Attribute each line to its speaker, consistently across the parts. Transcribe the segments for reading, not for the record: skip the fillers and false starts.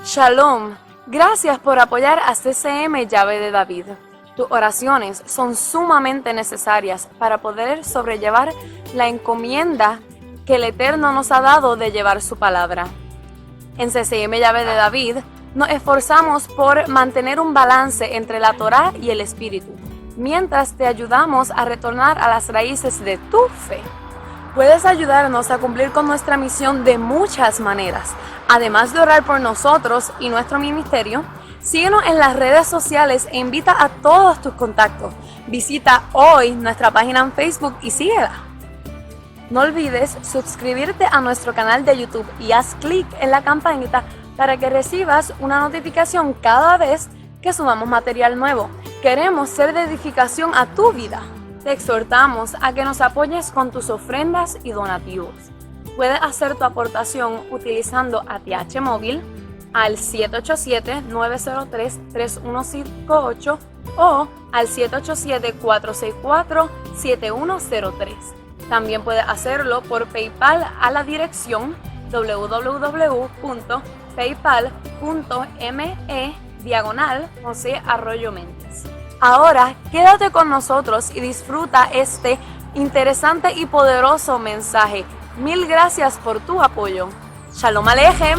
Speaker 1: Shalom. Gracias por apoyar a CCM Llave de David. Tus oraciones son sumamente necesarias para poder sobrellevar la encomienda que el Eterno nos ha dado de llevar su palabra. En CCM Llave de David nos esforzamos por mantener un balance entre la Torá y el Espíritu, mientras te ayudamos a retornar a las raíces de tu fe. Puedes ayudarnos a cumplir con nuestra misión de muchas maneras. Además de orar por nosotros y nuestro ministerio, síguenos en las redes sociales e invita a todos tus contactos. Visita hoy nuestra página en Facebook y síguela. No olvides suscribirte a nuestro canal de YouTube y haz clic en la campanita para que recibas una notificación cada vez que subamos material nuevo. Queremos ser de edificación a tu vida. Te exhortamos a que nos apoyes con tus ofrendas y donativos. Puedes hacer tu aportación utilizando ATH Móvil al 787-903-3158 o al 787-464-7103. También puedes hacerlo por PayPal a la dirección www.paypal.me/José Arroyo Méndez. Ahora quédate con nosotros y disfruta este interesante y poderoso mensaje. Mil gracias por tu apoyo. Shalom Aleichem.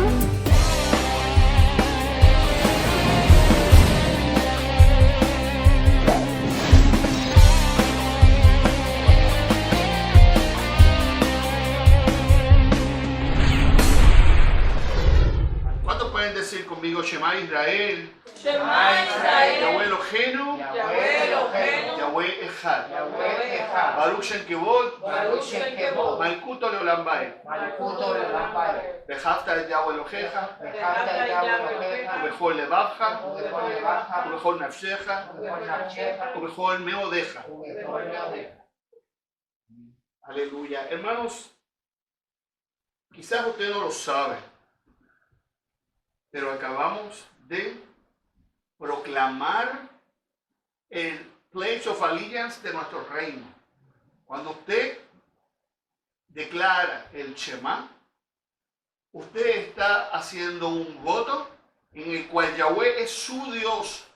Speaker 2: ¿Cuántos pueden decir conmigo Shema Israel?
Speaker 3: Shema Israel,
Speaker 2: Yahweh Eloheinu,
Speaker 3: Yahweh Eloheinu,
Speaker 2: Yahweh Echad.
Speaker 3: Yahweh Echad,
Speaker 2: Baruch Shem Kevod,
Speaker 3: Baruch Shem Kevod,
Speaker 2: Malkuto Leolam Vaed.
Speaker 3: Malkuto Leolam Vaed.
Speaker 2: Ve'ahavta et Yahweh Elohecha,
Speaker 3: Ve'ahavta et Yahweh Elohecha,
Speaker 2: ובכל לבבך,
Speaker 3: ובכל לבבך,
Speaker 2: ובכל נפשך,
Speaker 3: ובכל נפשך,
Speaker 2: ובכל מאודיך.
Speaker 3: ובכל מאודיך.
Speaker 2: Aleluya. Hermanos, quizás usted no lo sabe, pero acabamos de proclamar el Pledge of Allegiance de nuestro reino. Cuando usted declara el Shema, usted está haciendo un voto en el cual Yahweh es su Dios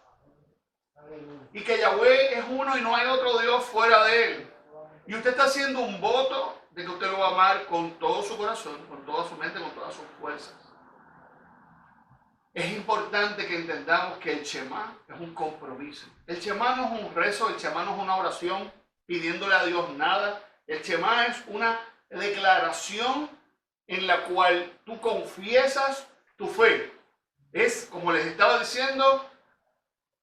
Speaker 2: y que Yahweh es uno y no hay otro Dios fuera de él. Y usted está haciendo un voto de que usted lo va a amar con todo su corazón, con toda su mente, con todas sus fuerzas. Es importante que entendamos que el Shema es un compromiso. El Shema no es un rezo, el Shema no es una oración pidiéndole a Dios nada. El Shema es una declaración en la cual tú confiesas tu fe. Es, como les estaba diciendo,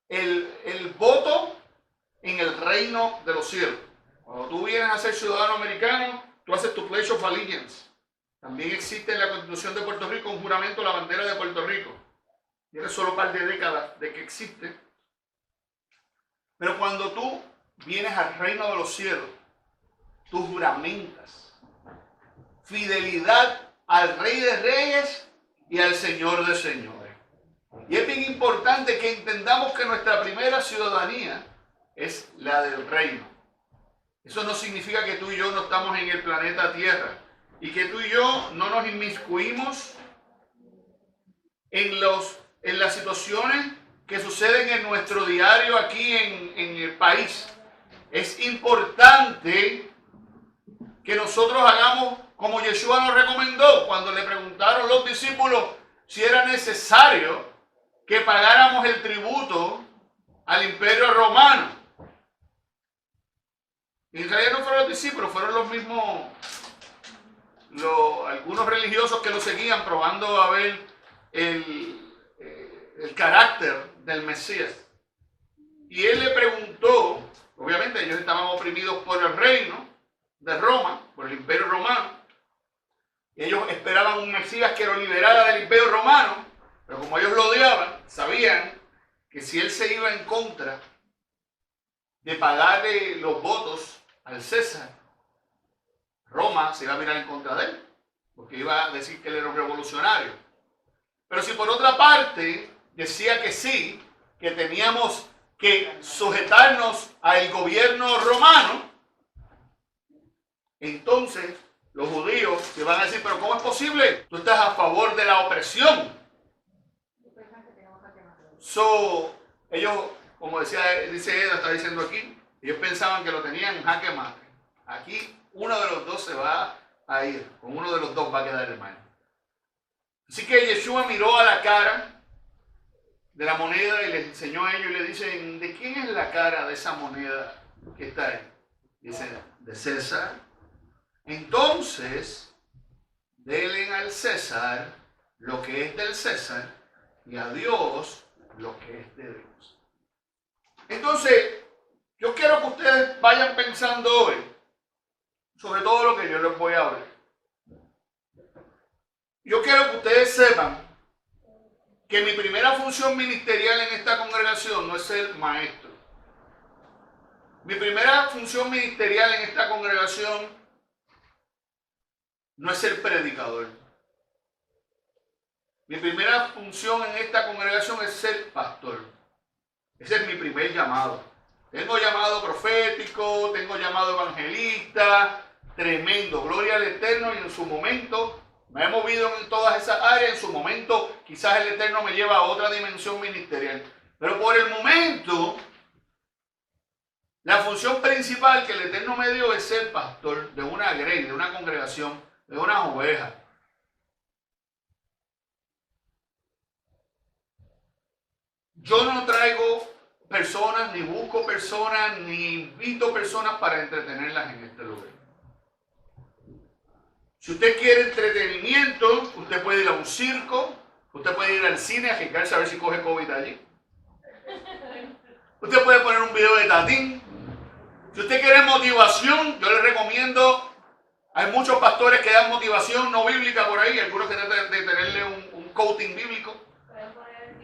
Speaker 2: el voto en el reino de los cielos. Cuando tú vienes a ser ciudadano americano, tú haces tu Pledge of Allegiance. También existe en la Constitución de Puerto Rico un juramento a la bandera de Puerto Rico. Tiene solo un par de décadas de que existe. Pero cuando tú vienes al reino de los cielos, tú juramentas fidelidad al Rey de Reyes y al Señor de Señores. Y es bien importante que entendamos que nuestra primera ciudadanía es la del reino. Eso no significa que tú y yo no estamos en el planeta Tierra y que tú y yo no nos inmiscuimos en las situaciones que suceden en nuestro diario aquí en el país. Es importante que nosotros hagamos como Yeshua nos recomendó cuando le preguntaron los discípulos si era necesario que pagáramos el tributo al imperio romano. En realidad no fueron los discípulos, fueron los mismos, algunos religiosos que lo seguían probando a ver el carácter del Mesías. Y él le preguntó, obviamente ellos estaban oprimidos por el reino de Roma, por el imperio romano. Y ellos esperaban un Mesías que lo liberara del imperio romano, pero como ellos lo odiaban, sabían que si él se iba en contra de pagarle los votos al César, Roma se iba a mirar en contra de él, porque iba a decir que él era un revolucionario. Pero si por otra parte decía que sí, que teníamos que sujetarnos al gobierno romano, entonces los judíos se van a decir, pero ¿cómo es posible? Tú estás a favor de la opresión. Ellos, como dice Eda, está diciendo aquí, ellos pensaban que lo tenían en jaque mate. Aquí uno de los dos se va a ir, con uno de los dos va a quedar hermano. Así que Yeshua miró a la cara de la moneda y les enseñó a ellos y le dicen, ¿de quién es la cara de esa moneda que está ahí? Dicen, de César. Entonces, denle al César lo que es del César y a Dios lo que es de Dios. Entonces, yo quiero que ustedes vayan pensando hoy sobre todo lo que yo les voy a hablar. Yo quiero que ustedes sepan que mi primera función ministerial en esta congregación no es ser maestro. Mi primera función ministerial en esta congregación no es ser predicador. Mi primera función en esta congregación es ser pastor. Ese es mi primer llamado. Tengo llamado profético, tengo llamado evangelista, tremendo, gloria al Eterno, y en su momento me he movido en todas esas áreas. En su momento quizás el Eterno me lleva a otra dimensión ministerial. Pero por el momento, la función principal que el Eterno me dio es ser pastor de una grey, de una congregación, de unas ovejas. Yo no traigo personas, ni busco personas, ni invito personas para entretenerlas en este lugar. Si usted quiere entretenimiento, usted puede ir a un circo, usted puede ir al cine a fijarse a ver si coge COVID allí. Usted puede poner un video de Tatín. Si usted quiere motivación, yo le recomiendo, hay muchos pastores que dan motivación no bíblica por ahí, algunos que tratan de tenerle un coating bíblico.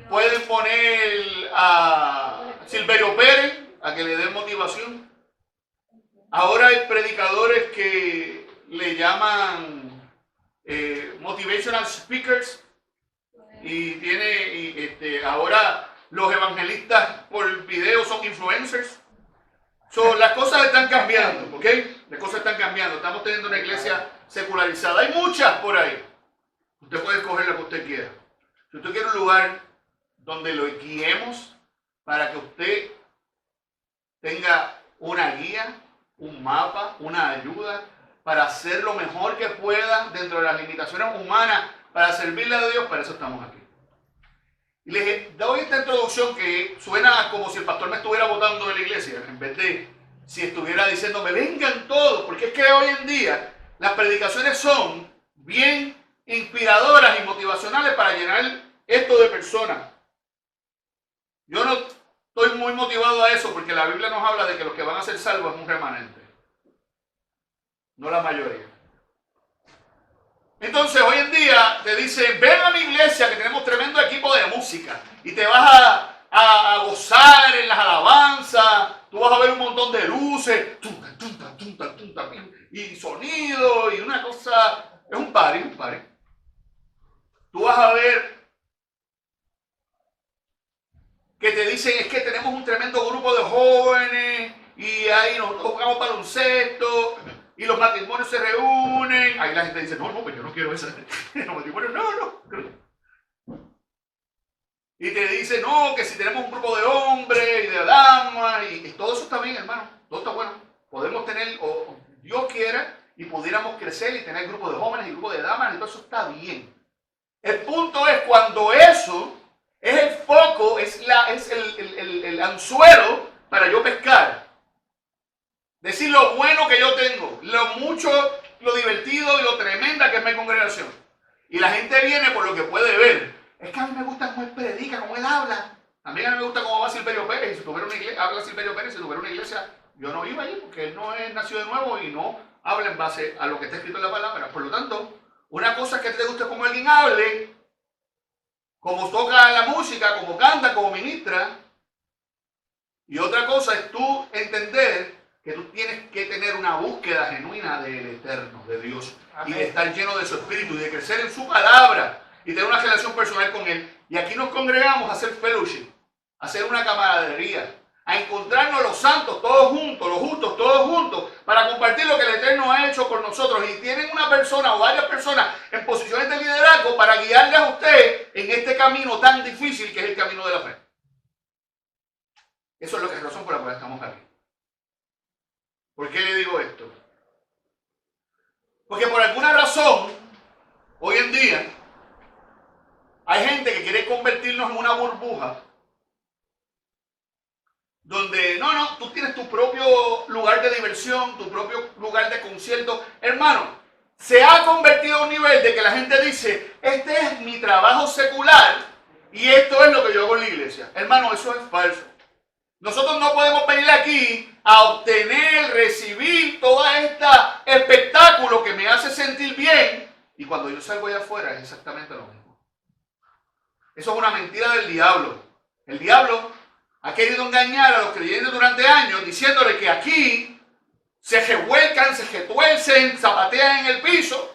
Speaker 2: Pueden poner a Silverio Pérez a que le den motivación. Ahora hay predicadores que le llaman motivational speakers y ahora los evangelistas por video son influencers. Las cosas están cambiando, ¿ok? Las cosas están cambiando. Estamos teniendo una iglesia secularizada. Hay muchas por ahí. Usted puede escoger lo que usted quiera. Si usted quiere un lugar donde lo guiemos para que usted tenga una guía, un mapa, una ayuda para hacer lo mejor que pueda dentro de las limitaciones humanas para servirle a Dios, para eso estamos aquí. Y les doy esta introducción que suena como si el pastor me estuviera botando de la iglesia, en vez de si estuviera diciéndome, vengan todos, porque es que hoy en día las predicaciones son bien inspiradoras y motivacionales para llenar esto de personas. Yo no estoy muy motivado a eso porque la Biblia nos habla de que los que van a ser salvos es un remanente, no la mayoría. Entonces hoy en día te dicen, ven a mi iglesia que tenemos tremendo equipo de música y te vas a gozar en las alabanzas, tú vas a ver un montón de luces, y sonido y una cosa, es un party. Tú vas a ver que te dicen, es que tenemos un tremendo grupo de jóvenes y ahí nos jugamos baloncesto y los matrimonios se reúnen. Ahí la gente dice, no, pues yo no quiero eso. Los matrimonios, no. Y te dice, no, que si tenemos un grupo de hombres y de damas, y todo eso está bien, hermano, todo está bueno. Podemos tener, o Dios quiera, y pudiéramos crecer y tener grupos de jóvenes y grupos de damas, y todo eso está bien. El punto es cuando eso es el foco, es el anzuelo para yo pescar. Decir lo bueno que yo tengo, lo mucho, lo divertido y lo tremenda que es mi congregación. Y la gente viene por lo que puede ver. Es que a mí me gusta cómo él predica, cómo él habla. También a mí me gusta cómo va Silverio Pérez. Y si tuviera una iglesia, habla Silverio Pérez, si tuviera una iglesia, yo no iba allí porque él no es nacido de nuevo y no habla en base a lo que está escrito en la palabra. Por lo tanto, una cosa es que te guste cómo alguien hable, cómo toca la música, cómo canta, cómo ministra. Y otra cosa es tú entender que tú tienes que tener una búsqueda genuina del Eterno, de Dios. Amén. Y de estar lleno de su espíritu y de crecer en su palabra y tener una relación personal con Él. Y aquí nos congregamos a hacer fellowship, a hacer una camaradería, a encontrarnos los santos todos juntos, los justos todos juntos, para compartir lo que el Eterno ha hecho con nosotros. Y tienen una persona o varias personas en posiciones de liderazgo para guiarle a usted en este camino tan difícil que es el camino de la fe. Eso es lo que es razón por la cual estamos aquí. ¿Por qué le digo esto? Porque por alguna razón, hoy en día, hay gente que quiere convertirnos en una burbuja donde, no, tú tienes tu propio lugar de diversión, tu propio lugar de concierto. Hermano, se ha convertido a un nivel de que la gente dice, este es mi trabajo secular y esto es lo que yo hago en la iglesia. Hermano, eso es falso. Nosotros no podemos venir aquí a obtener, recibir todo este espectáculo que me hace sentir bien y cuando yo salgo allá afuera es exactamente lo mismo. Eso es una mentira del diablo. El diablo ha querido engañar a los creyentes durante años diciéndole que aquí se revuelcan, se retuercen, zapatean en el piso,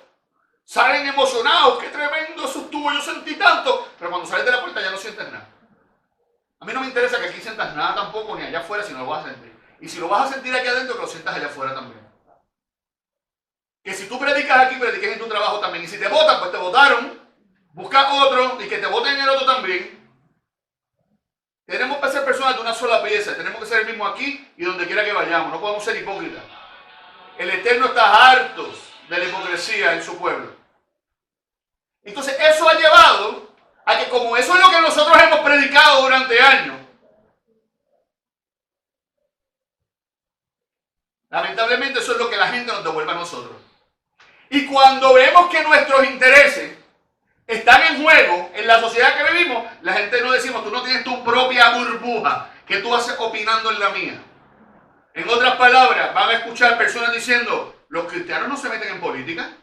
Speaker 2: salen emocionados, qué tremendo eso estuvo, yo sentí tanto, pero cuando sales de la puerta ya no sientes nada. A mí no me interesa que aquí sientas nada tampoco, ni allá afuera, si no lo vas a sentir. Y si lo vas a sentir aquí adentro, que lo sientas allá afuera también. Que si tú predicas aquí, prediques en tu trabajo también. Y si te votan, pues te votaron. Busca otro y que te voten en el otro también. Tenemos que ser personas de una sola pieza. Tenemos que ser el mismo aquí y donde quiera que vayamos. No podemos ser hipócritas. El Eterno está harto de la hipocresía en su pueblo. Entonces eso ha llevado a que como eso es lo que nosotros hemos predicado durante años, lamentablemente eso es lo que la gente nos devuelve a nosotros. Y cuando vemos que nuestros intereses están en juego en la sociedad que vivimos, la gente no decimos, tú no tienes tu propia burbuja, que tú haces opinando en la mía. En otras palabras, van a escuchar personas diciendo, los cristianos no se meten en política.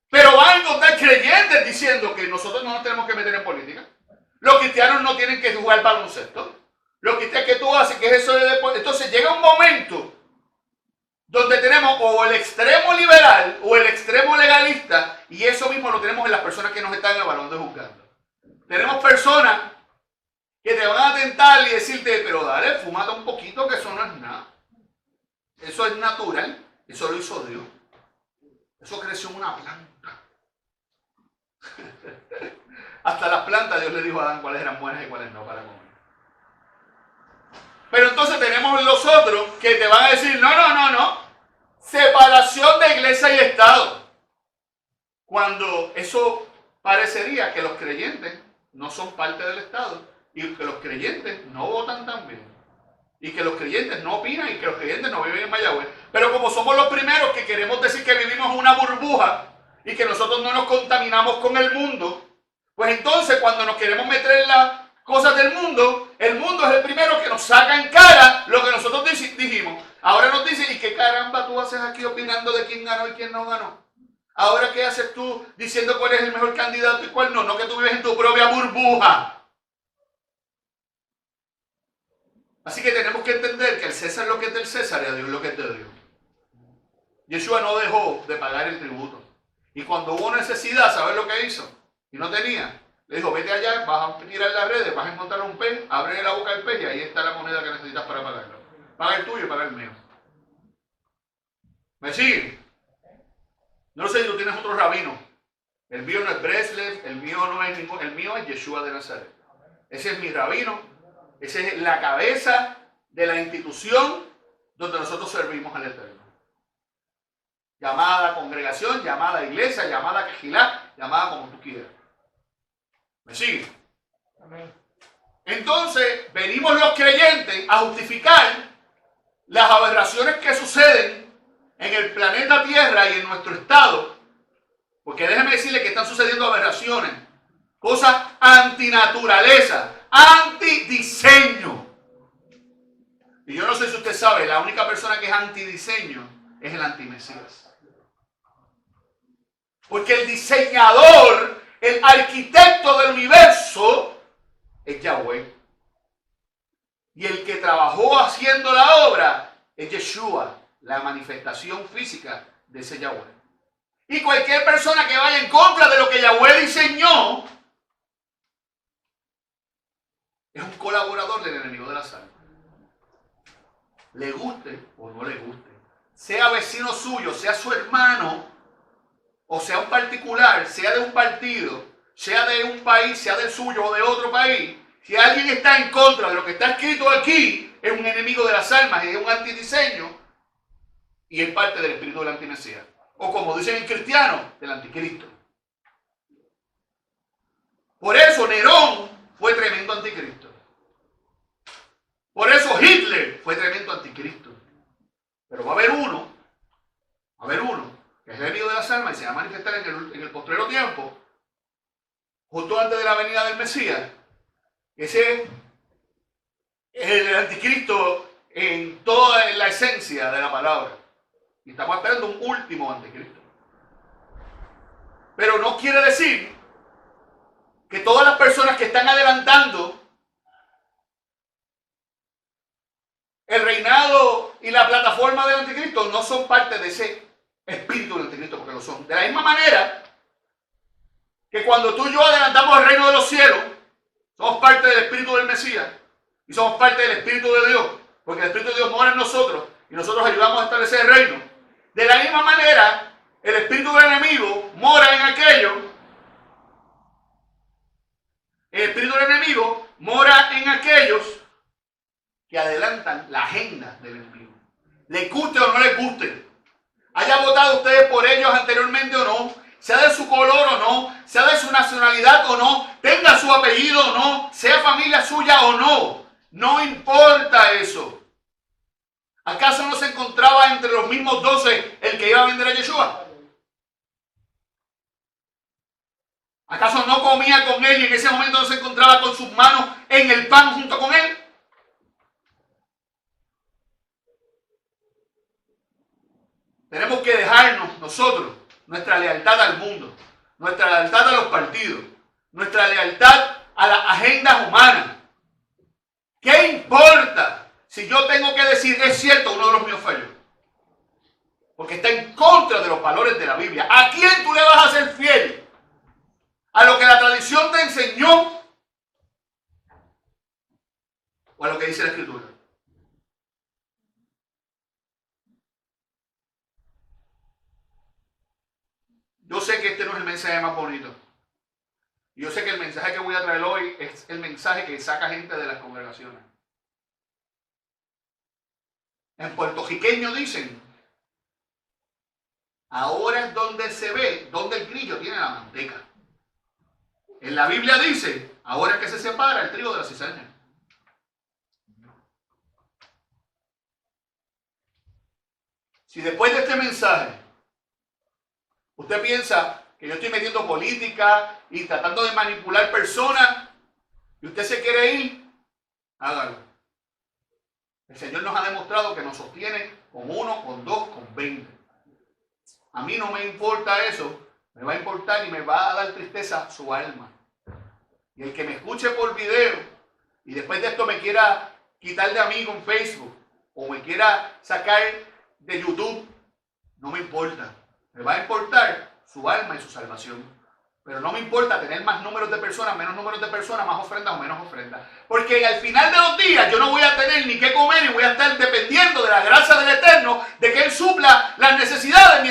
Speaker 2: Pero van a encontrar creyentes diciendo que nosotros no nos tenemos que meter en política. Los cristianos no tienen que jugar baloncesto. Los cristianos que tú haces, que es eso de deporte. Entonces llega un momento donde tenemos o el extremo liberal o el extremo legalista, y eso mismo lo tenemos en las personas que nos están evaluando y juzgando. Tenemos personas que te van a tentar y decirte, pero dale, fúmate un poquito que eso no es nada. Eso es natural, eso lo hizo Dios. Eso creció en una planta. Hasta las plantas Dios le dijo a Adán cuáles eran buenas y cuáles no para comer. Pero entonces tenemos los otros que te van a decir, no. Separación de iglesia y Estado. Cuando eso parecería que los creyentes no son parte del Estado y que los creyentes no votan tan bien. Y que los creyentes no opinan y que los creyentes no viven en Mayagüez. Pero como somos los primeros que queremos decir que vivimos en una burbuja y que nosotros no nos contaminamos con el mundo, pues entonces cuando nos queremos meter en las cosas del mundo, el mundo es el primero que nos saca en cara lo que nosotros dijimos. Ahora nos dicen, ¿y qué caramba tú haces aquí opinando de quién ganó y quién no ganó? Ahora, ¿qué haces tú diciendo cuál es el mejor candidato y cuál no? No que tú vives en tu propia burbuja. Así que tenemos que entender que el César lo que es del César y a Dios lo que es de Dios. Yeshua no dejó de pagar el tributo. Y cuando hubo necesidad, ¿sabes lo que hizo? Y no tenía. Le dijo, vete allá, vas a tirar las redes, vas a encontrar un pez, abre la boca al pez y ahí está la moneda que necesitas para pagarlo. Paga el tuyo y paga el mío. ¿Me siguen? No sé si tú tienes otro rabino. El mío no es Breslev, el mío no es ningún, el mío es Yeshua de Nazaret. Ese es mi rabino, esa es la cabeza de la institución donde nosotros servimos al Eterno. Llamada congregación, llamada iglesia, llamada quejilá, llamada como tú quieras. ¿Me siguen?
Speaker 3: Amén.
Speaker 2: Entonces, venimos los creyentes a justificar las aberraciones que suceden en el planeta Tierra y en nuestro estado. Porque déjeme decirle que están sucediendo aberraciones, cosas antinaturaleza, antidiseño. Y yo no sé si usted sabe, la única persona que es antidiseño es el antimesías. Porque el diseñador, el arquitecto del universo es Yahweh. Y el que trabajó haciendo la obra es Yeshua, la manifestación física de ese Yahweh. Y cualquier persona que vaya en contra de lo que Yahweh diseñó es un colaborador del enemigo de la salud. Le guste o no le guste. Sea vecino suyo, sea su hermano, o sea un particular, sea de un partido, sea de un país, sea del suyo o de otro país. Si alguien está en contra de lo que está escrito aquí, es un enemigo de las almas, es un antidiseño y es parte del espíritu del antimesías. O como dicen en cristiano, del anticristo. Por eso Nerón fue tremendo anticristo. Por eso Hitler fue tremendo anticristo. Pero va a haber uno, que es el enemigo de las almas y se va a manifestar en el postrero tiempo, justo antes de la venida del Mesías. Ese es el anticristo en toda la esencia de la palabra. Y estamos esperando un último anticristo. Pero no quiere decir que todas las personas que están adelantando el reinado y la plataforma del anticristo no son parte de ese espíritu del anticristo, porque lo son. De la misma manera que cuando tú y yo adelantamos el reino de los cielos, somos parte del espíritu del Mesías y somos parte del espíritu de Dios, porque el espíritu de Dios mora en nosotros y nosotros ayudamos a establecer el reino. De la misma manera, el espíritu del enemigo mora en aquellos. El espíritu del enemigo mora en aquellos que adelantan la agenda del enemigo. Les guste o no les guste. Haya votado ustedes por ellos anteriormente o no, sea de su color o no, sea de su nacionalidad o no, tenga su apellido o no, sea familia suya o no. No importa eso. ¿Acaso no se encontraba entre los mismos 12 el que iba a vender a Yeshua? ¿Acaso no comía con él y en ese momento no se encontraba con sus manos en el pan junto con él? Tenemos que dejarnos nosotros nuestra lealtad al mundo, nuestra lealtad a los partidos, nuestra lealtad a las agendas humanas. ¿Qué importa si yo tengo que decir es cierto uno de los míos falló? Porque está en contra de los valores de la Biblia. ¿A quién tú le vas a ser fiel? ¿A lo que la tradición te enseñó? ¿O a lo que dice la Escritura? Yo sé que este no es el mensaje más bonito. Yo sé que el mensaje que voy a traer hoy es el mensaje que saca gente de las congregaciones. En puertorriqueño dicen, ahora es donde se ve, donde el grillo tiene la manteca. En la Biblia dice, ahora es que se separa el trigo de la cizaña. Si después de este mensaje usted piensa que yo estoy metiendo política y tratando de manipular personas y usted se quiere ir, hágalo. El Señor nos ha demostrado que nos sostiene con 1, con 2, con 20. A mí no me importa eso, me va a importar y me va a dar tristeza su alma. Y el que me escuche por video y después de esto me quiera quitar de amigo en Facebook o me quiera sacar de YouTube, no me importa. Me va a importar su alma y su salvación. Pero no me importa tener más números de personas, menos números de personas, más ofrendas o menos ofrendas. Porque al final de los días yo no voy a tener ni qué comer y voy a estar dependiendo de la gracia del Eterno, de que Él supla las necesidades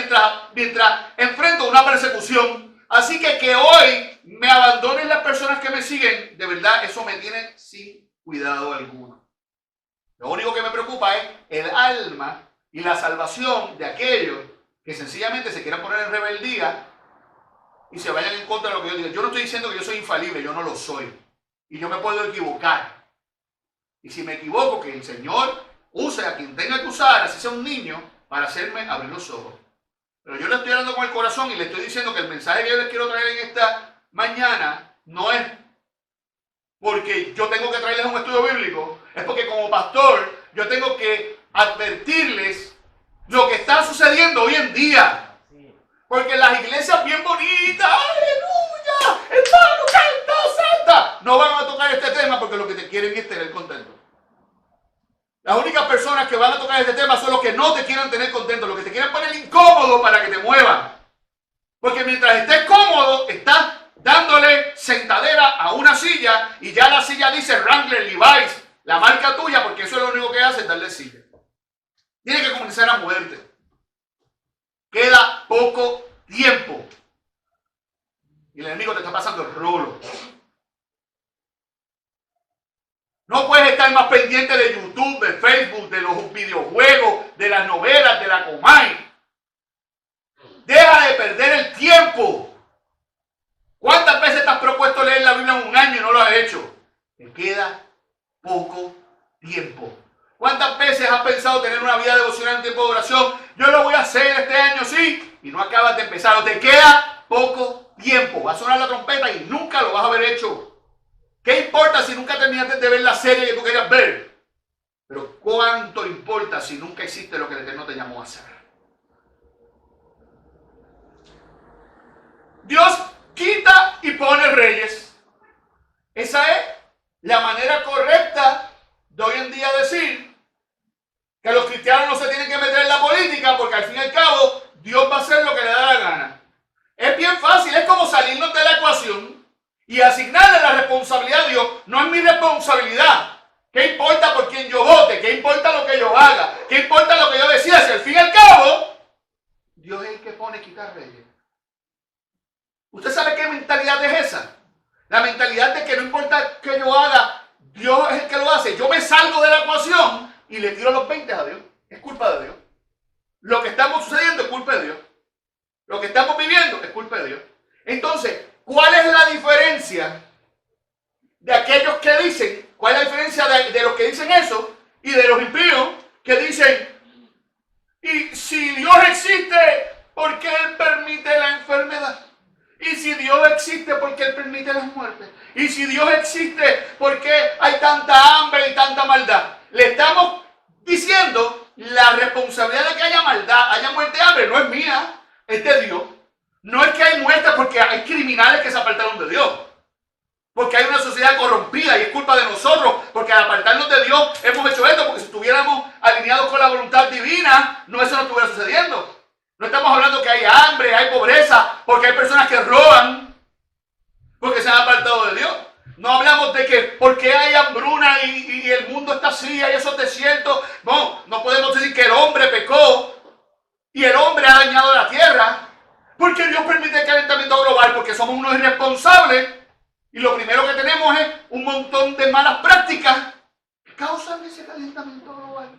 Speaker 2: mientras enfrento una persecución. Así que hoy me abandonen las personas que me siguen, de verdad eso me tiene sin cuidado alguno. Lo único que me preocupa es el alma y la salvación de aquellos que sencillamente se quieran poner en rebeldía y se vayan en contra de lo que yo digo. Yo no estoy diciendo que yo soy infalible, yo no lo soy. Y yo me puedo equivocar. Y si me equivoco, que el Señor use a quien tenga que usar, así sea un niño, para hacerme abrir los ojos. Pero yo le estoy hablando con el corazón y le estoy diciendo que el mensaje que yo les quiero traer en esta mañana no es porque yo tengo que traerles un estudio bíblico, es porque como pastor yo tengo que advertirles lo que está sucediendo hoy en día. Porque las iglesias bien bonitas, aleluya, hermano, canta, salta, no van a tocar este tema porque lo que te quieren es tener contento. Las únicas personas que van a tocar este tema son los que no te quieran tener contento, los que te quieren poner incómodo para que te muevan. Porque mientras estés cómodo, estás dándole sentadera a una silla y ya la silla dice Wrangler, Levi's, la marca tuya, porque eso es lo único que hace, es darle silla. Tiene que comenzar a moverte. Queda poco tiempo. Y el enemigo te está pasando el rolo. No puedes estar más pendiente de YouTube, de Facebook, de los videojuegos, de las novelas, de la Comay. Deja de perder el tiempo. ¿Cuántas veces te has propuesto leer la Biblia en un año y no lo has hecho? Te queda poco tiempo. ¿Cuántas veces has pensado tener una vida devocional en tiempo de oración? Yo lo voy a hacer este año, sí, y no acabas de empezar. O te queda poco tiempo. Va a sonar la trompeta y nunca lo vas a haber hecho. ¿Qué importa si nunca terminaste de ver la serie que tú querías ver? Pero ¿cuánto importa si nunca hiciste lo que el Eterno te llamó a hacer? Dios quita y pone reyes. Esa es la manera correcta de hoy en día decir que los cristianos no se tienen que meter en la política porque al fin y al cabo Dios va a hacer lo que le da la gana. Es bien fácil, es como salirnos de la ecuación y asignarle la responsabilidad a Dios. No es mi responsabilidad. ¿Qué importa por quién yo vote? ¿Qué importa lo que yo haga? ¿Qué importa lo que yo decida? Si al fin y al cabo Dios es el que pone y quita reyes. ¿Usted sabe qué mentalidad es esa? La mentalidad de que no importa qué yo haga, Dios es el que lo hace. Yo me salgo de la ecuación y le tiro los 20 a Dios. Es culpa de Dios. Lo que estamos sucediendo es culpa de Dios. Lo que estamos viviendo es culpa de Dios. Entonces, ¿cuál es la diferencia de aquellos que dicen, cuál es la diferencia de los que dicen eso y de los impíos que dicen, y si Dios existe, ¿por qué Él permite la enfermedad? Y si Dios existe, ¿por qué Él permite las muertes? Y si Dios existe, ¿por qué hay tanta hambre y tanta maldad? Le estamos diciendo la responsabilidad de que haya maldad, haya muerte y hambre, no es mía, es de Dios. No es que hay muerte porque hay criminales que se apartaron de Dios. Porque hay una sociedad corrompida y es culpa de nosotros, porque al apartarnos de Dios hemos hecho esto, porque si estuviéramos alineados con la voluntad divina, eso no estuviera sucediendo. No estamos hablando que hay hambre, hay pobreza, porque hay personas que roban, porque se han apartado de Dios. No hablamos de que porque hay hambruna y el mundo está así, hay esos desiertos. No podemos decir que el hombre pecó y el hombre ha dañado la tierra, porque Dios permite el calentamiento global, porque somos unos irresponsables y lo primero que tenemos es un montón de malas prácticas que causan ese calentamiento global.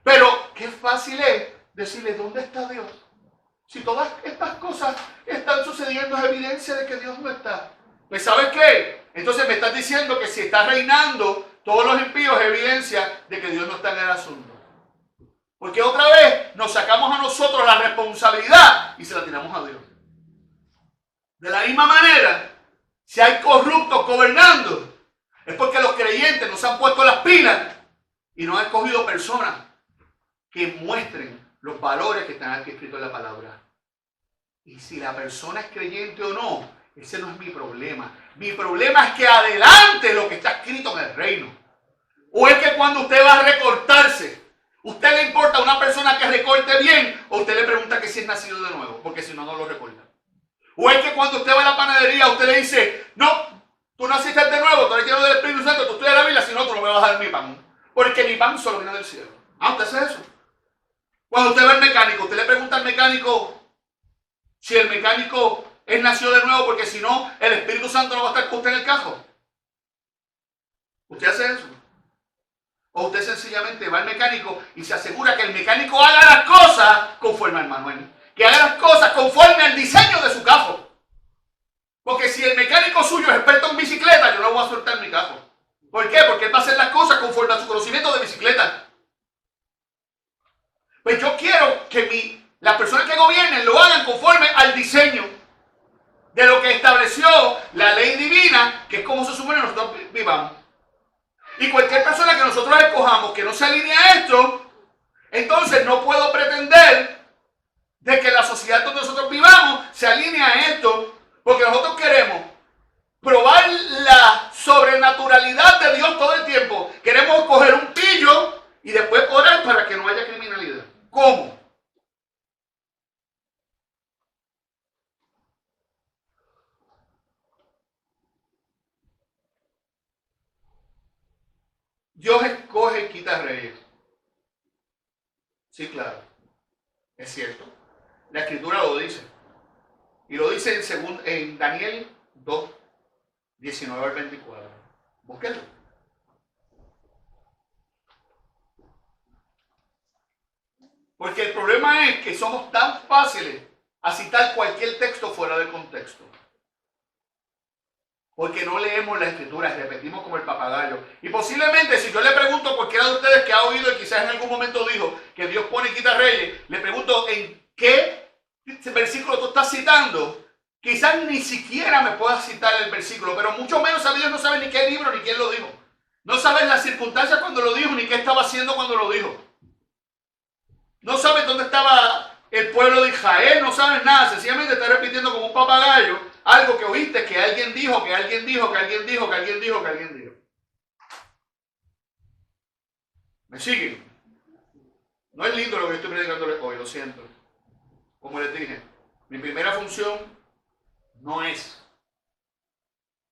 Speaker 2: Pero qué fácil es decirle, ¿dónde está Dios? Si todas estas cosas están sucediendo, es evidencia de que Dios no está. Pues ¿sabes qué? Entonces me estás diciendo que si está reinando todos los impíos es evidencia de que Dios no está en el asunto. Porque otra vez nos sacamos a nosotros la responsabilidad y se la tiramos a Dios. De la misma manera, si hay corruptos gobernando, es porque los creyentes nos han puesto las pilas y no han escogido personas que muestren los valores que están aquí escritos en la palabra. Y si la persona es creyente o no, ese no es mi problema. Mi problema es que adelante lo que está escrito en el reino. O es que cuando usted va a recortarse, ¿usted le importa a una persona que recorte bien? O usted le pregunta que si es nacido de nuevo, porque si no, no lo recorta. O es que cuando usted va a la panadería, usted le dice, no, tú naciste de nuevo, tú eres lleno del Espíritu Santo, tú estudias la Biblia, si no, tú no me vas a dar mi pan. Porque mi pan solo viene del cielo. ¿Usted hace eso? Cuando usted va al mecánico, usted le pregunta al mecánico si el mecánico es nacido de nuevo, porque si no, el Espíritu Santo no va a estar con usted en el carro. ¿Usted hace eso? O usted sencillamente va al mecánico y se asegura que el mecánico haga las cosas conforme al manual. Que haga las cosas conforme al diseño de su carro. Porque si el mecánico suyo es experto en bicicleta, yo no voy a soltar mi carro. ¿Por qué? Porque él va a hacer las cosas conforme a su conocimiento de bicicleta. Pues yo quiero que las personas que gobiernen lo hagan conforme al diseño de lo que estableció la ley divina, que es como se supone que nosotros vivamos. Y cualquier persona que nosotros escojamos que no se alinee a esto, entonces no puedo pretender de que la sociedad donde nosotros vivamos se alinee a esto, porque nosotros queremos probar la sobrenaturalidad de Dios todo el tiempo. Queremos coger un pillo y después orar para que no haya criminalidad. ¿Cómo? Dios escoge y quita reyes. Sí, claro. Es cierto. La Escritura lo dice. Y lo dice en Daniel 2, 19 al 24. Búsquenlo. Porque el problema es que somos tan fáciles a citar cualquier texto fuera de contexto. Porque no leemos la escritura, repetimos como el papagayo. Y posiblemente si yo le pregunto a cualquiera de ustedes que ha oído y quizás en algún momento dijo que Dios pone y quita reyes, le pregunto en qué versículo tú estás citando, quizás ni siquiera me puedas citar el versículo, pero mucho menos a Dios no sabe ni qué libro ni quién lo dijo. No sabe las circunstancias cuando lo dijo, ni qué estaba haciendo cuando lo dijo. No sabe dónde estaba el pueblo de Israel, no sabe nada, sencillamente está repitiendo como un papagayo algo que oíste, que alguien dijo, que alguien dijo, que alguien dijo, que alguien dijo, que alguien dijo. ¿Me siguen? No es lindo lo que estoy predicándoles hoy, lo siento. Como les dije, mi primera función no es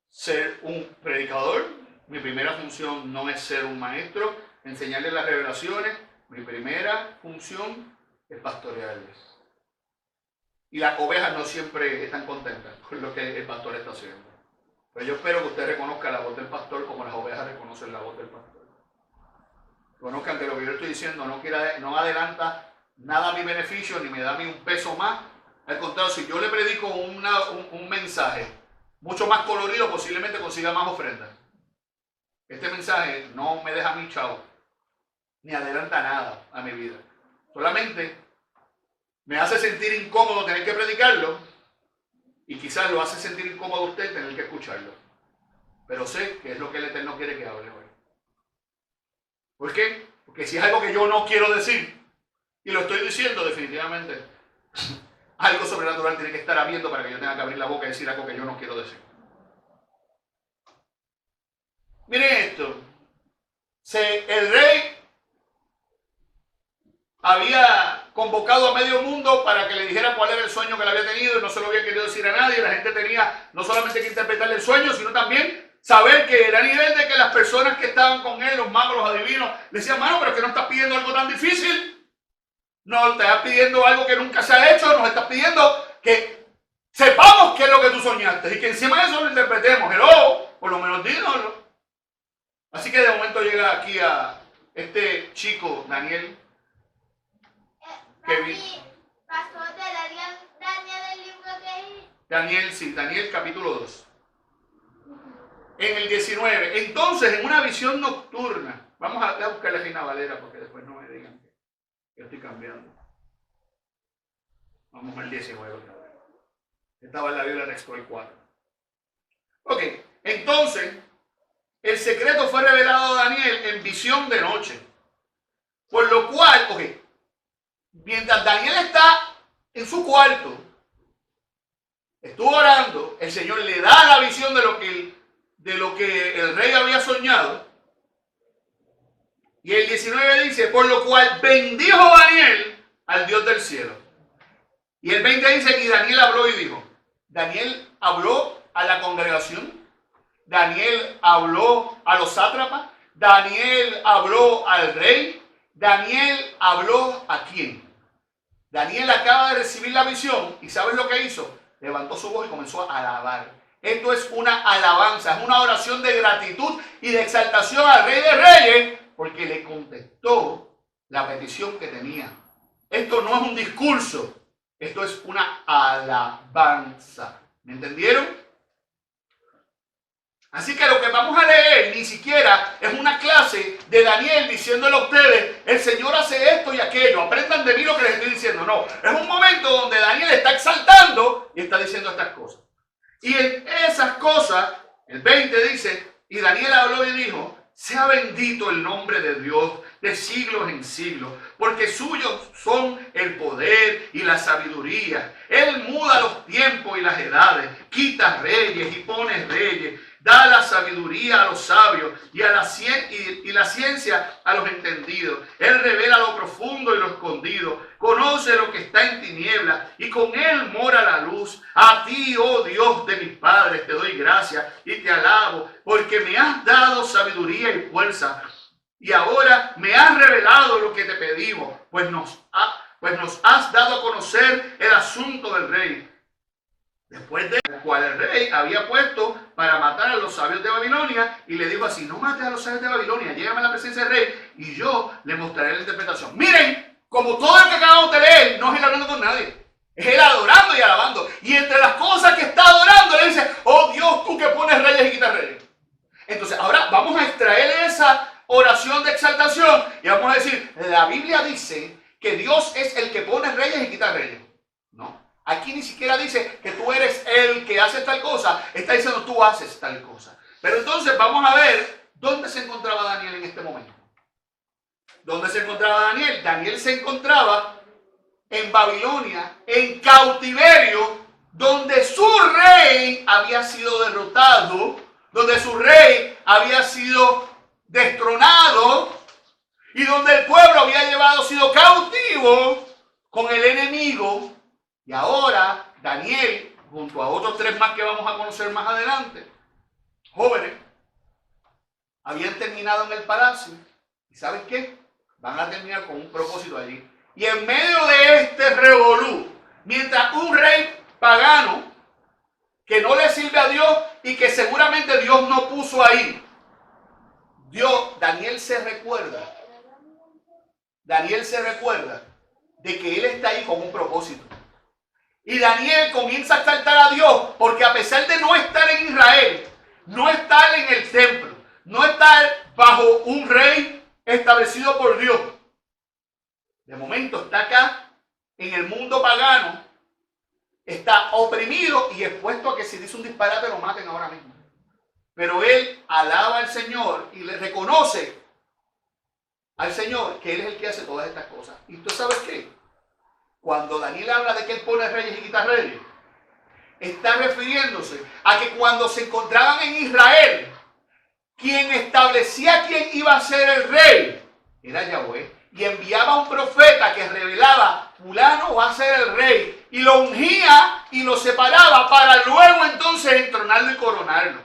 Speaker 2: ser un predicador, mi primera función no es ser un maestro, enseñarles las revelaciones, mi primera función es pastorearles. Y las ovejas no siempre están contentas con lo que el pastor está haciendo. Pero yo espero que usted reconozca la voz del pastor como las ovejas reconocen la voz del pastor. Conozcan que lo que yo estoy diciendo no adelanta nada a mi beneficio, ni me da a mí un peso más. Al contrario, si yo le predico un mensaje mucho más colorido, posiblemente consiga más ofrendas. Este mensaje no me deja a mí chavo, ni adelanta nada a mi vida. Solamente me hace sentir incómodo tener que predicarlo y quizás lo hace sentir incómodo a usted tener que escucharlo. Pero sé que es lo que el Eterno quiere que hable hoy. ¿Por qué? Porque si es algo que yo no quiero decir y lo estoy diciendo, definitivamente algo sobrenatural tiene que estar habiendo para que yo tenga que abrir la boca y decir algo que yo no quiero decir. Miren esto. El rey había convocado a medio mundo para que le dijera cuál era el sueño que le había tenido y no se lo había querido decir a nadie. La gente tenía no solamente que interpretarle el sueño, sino también saber que era a nivel de que las personas que estaban con él, los magos, los adivinos, le decían, mano, pero es que no estás pidiendo algo tan difícil. No estás pidiendo algo que nunca se ha hecho, nos estás pidiendo que sepamos qué es lo que tú soñaste y que encima de eso lo interpretemos. Hello, por lo menos dínoslo. Así que de momento llega aquí a este chico, Daniel.
Speaker 4: Pastor de Daniel, el libro que...
Speaker 2: Daniel, sí, Daniel capítulo 2. En el 19. Entonces, en una visión nocturna, vamos a buscar la Reina Valera porque después no me digan que estoy cambiando. Vamos al 19 otra vez. Estaba en la Biblia textual 4. Ok, entonces, el secreto fue revelado a Daniel en visión de noche. Por lo cual, ok, mientras Daniel está en su cuarto, estuvo orando, el Señor le da la visión de lo que el rey había soñado. Y el 19 dice, por lo cual bendijo Daniel al Dios del cielo. Y el 20 dice, y Daniel habló y dijo. Daniel habló a la congregación. Daniel habló a los sátrapas. Daniel habló al rey. Daniel habló a quién. Daniel acaba de recibir la visión y ¿sabes lo que hizo? Levantó su voz y comenzó a alabar. Esto es una alabanza, es una oración de gratitud y de exaltación al Rey de Reyes porque le contestó la petición que tenía. Esto no es un discurso, esto es una alabanza. ¿Me entendieron? Así que lo que vamos a leer ni siquiera es una clase de Daniel diciéndole a ustedes, el Señor hace esto y aquello, aprendan de mí lo que les estoy diciendo. No, es un momento donde Daniel está exaltando y está diciendo estas cosas. Y en esas cosas, el 20 dice, y Daniel habló y dijo, sea bendito el nombre de Dios de siglos en siglos, porque suyos son el poder y la sabiduría. Él muda los tiempos y las edades, quita reyes y pone reyes. Da la sabiduría a los sabios y la ciencia a los entendidos. Él revela lo profundo y lo escondido. Conoce lo que está en tinieblas y con él mora la luz. A ti, oh Dios de mis padres, te doy gracias y te alabo, porque me has dado sabiduría y fuerza. Y ahora me has revelado lo que te pedimos, pues nos has dado a conocer el asunto del rey. Después de el cual el rey había puesto para matar a los sabios de Babilonia y le dijo así, no mates a los sabios de Babilonia, llégame a la presencia del rey y yo le mostraré la interpretación. Miren como todo lo que acabamos de leer, no es él hablando con nadie. Es él adorando y alabando. Y entre las cosas que está adorando, le dice, oh Dios, tú que pones reyes y quitas reyes. Entonces, ahora vamos a extraer esa oración de exaltación y vamos a decir, la Biblia dice que Dios es el que pone reyes y quita reyes. No. Aquí ni siquiera dice que tú eres el que hace tal cosa. Está diciendo tú haces tal cosa. Pero entonces vamos a ver dónde se encontraba Daniel en este momento. ¿Dónde se encontraba Daniel? Daniel se encontraba en Babilonia, en cautiverio, donde su rey había sido derrotado, donde su rey había sido destronado y donde el pueblo había sido cautivo con el enemigo. Y ahora Daniel, junto a otros 3 más que vamos a conocer más adelante, jóvenes, habían terminado en el palacio. ¿Y saben qué? Van a terminar con un propósito allí. Y en medio de este revolú, mientras un rey pagano que no le sirve a Dios y que seguramente Dios no puso ahí, Daniel se recuerda de que él está ahí con un propósito. Y Daniel comienza a exaltar a Dios porque a pesar de no estar en Israel, no estar en el templo, no estar bajo un rey establecido por Dios, de momento está acá en el mundo pagano, está oprimido y expuesto a que si dice un disparate lo maten ahora mismo. Pero él alaba al Señor y le reconoce al Señor que Él es el que hace todas estas cosas. ¿Y tú sabes qué? Cuando Daniel habla de que Él pone reyes y quita reyes, está refiriéndose a que cuando se encontraban en Israel, quien establecía quién iba a ser el rey era Yahweh, y enviaba un profeta que revelaba, fulano va a ser el rey, y lo ungía y lo separaba para luego entonces entronarlo y coronarlo.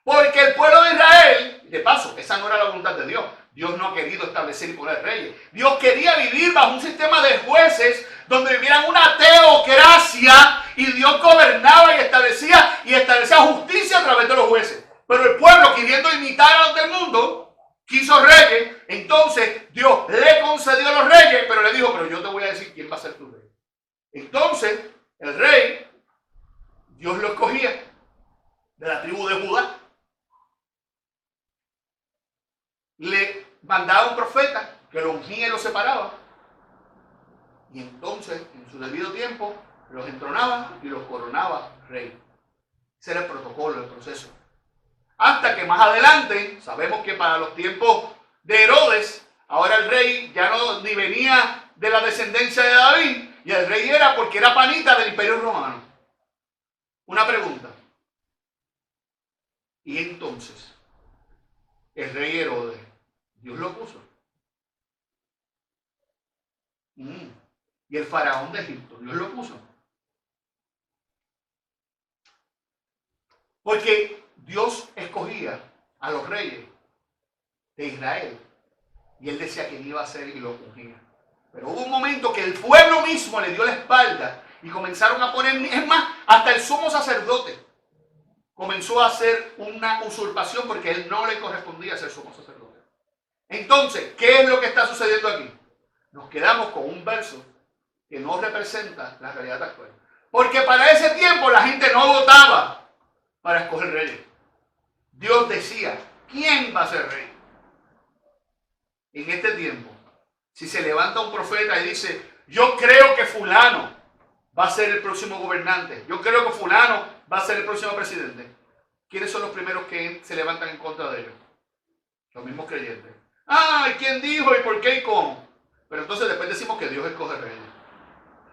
Speaker 2: Porque el pueblo de Israel, de paso, esa no era la voluntad de Dios. Dios no ha querido establecer y poner reyes. Dios quería vivir bajo un sistema de jueces donde vivieran una teocracia y Dios gobernaba y establecía justicia a través de los jueces. Pero el pueblo, queriendo imitar a los del mundo, quiso reyes. Entonces Dios le concedió a los reyes, pero le dijo, pero yo te voy a decir quién va a ser tu rey. Entonces el rey, Dios lo escogía de la tribu de Judá. Le mandaba un profeta que lo ungía y lo separaba. Y entonces, en su debido tiempo, los entronaba y los coronaba rey. Ese era el protocolo, el proceso. Hasta que más adelante, sabemos que para los tiempos de Herodes, ahora el rey ya no ni venía de la descendencia de David, y el rey era porque era panita del Imperio Romano. Una pregunta. Y entonces, el rey Herodes, Dios lo puso. Y el faraón de Egipto, Dios lo puso. Porque Dios escogía a los reyes de Israel y él decía quién iba a ser y lo ungía. Pero hubo un momento que el pueblo mismo le dio la espalda y comenzaron a poner, es más, hasta el sumo sacerdote comenzó a hacer una usurpación porque él no le correspondía ser sumo sacerdote. Entonces, ¿qué es lo que está sucediendo aquí? Nos quedamos con un verso que no representa la realidad actual. Porque para ese tiempo la gente no votaba para escoger reyes. Dios decía, ¿quién va a ser rey? En este tiempo, si se levanta un profeta y dice, yo creo que fulano va a ser el próximo gobernante, yo creo que fulano va a ser el próximo presidente, ¿quiénes son los primeros que se levantan en contra de ellos? Los mismos creyentes. ¡Ay! ¿Quién dijo? ¿Y por qué? ¿Y cómo? Pero entonces después decimos que Dios escoge reyes.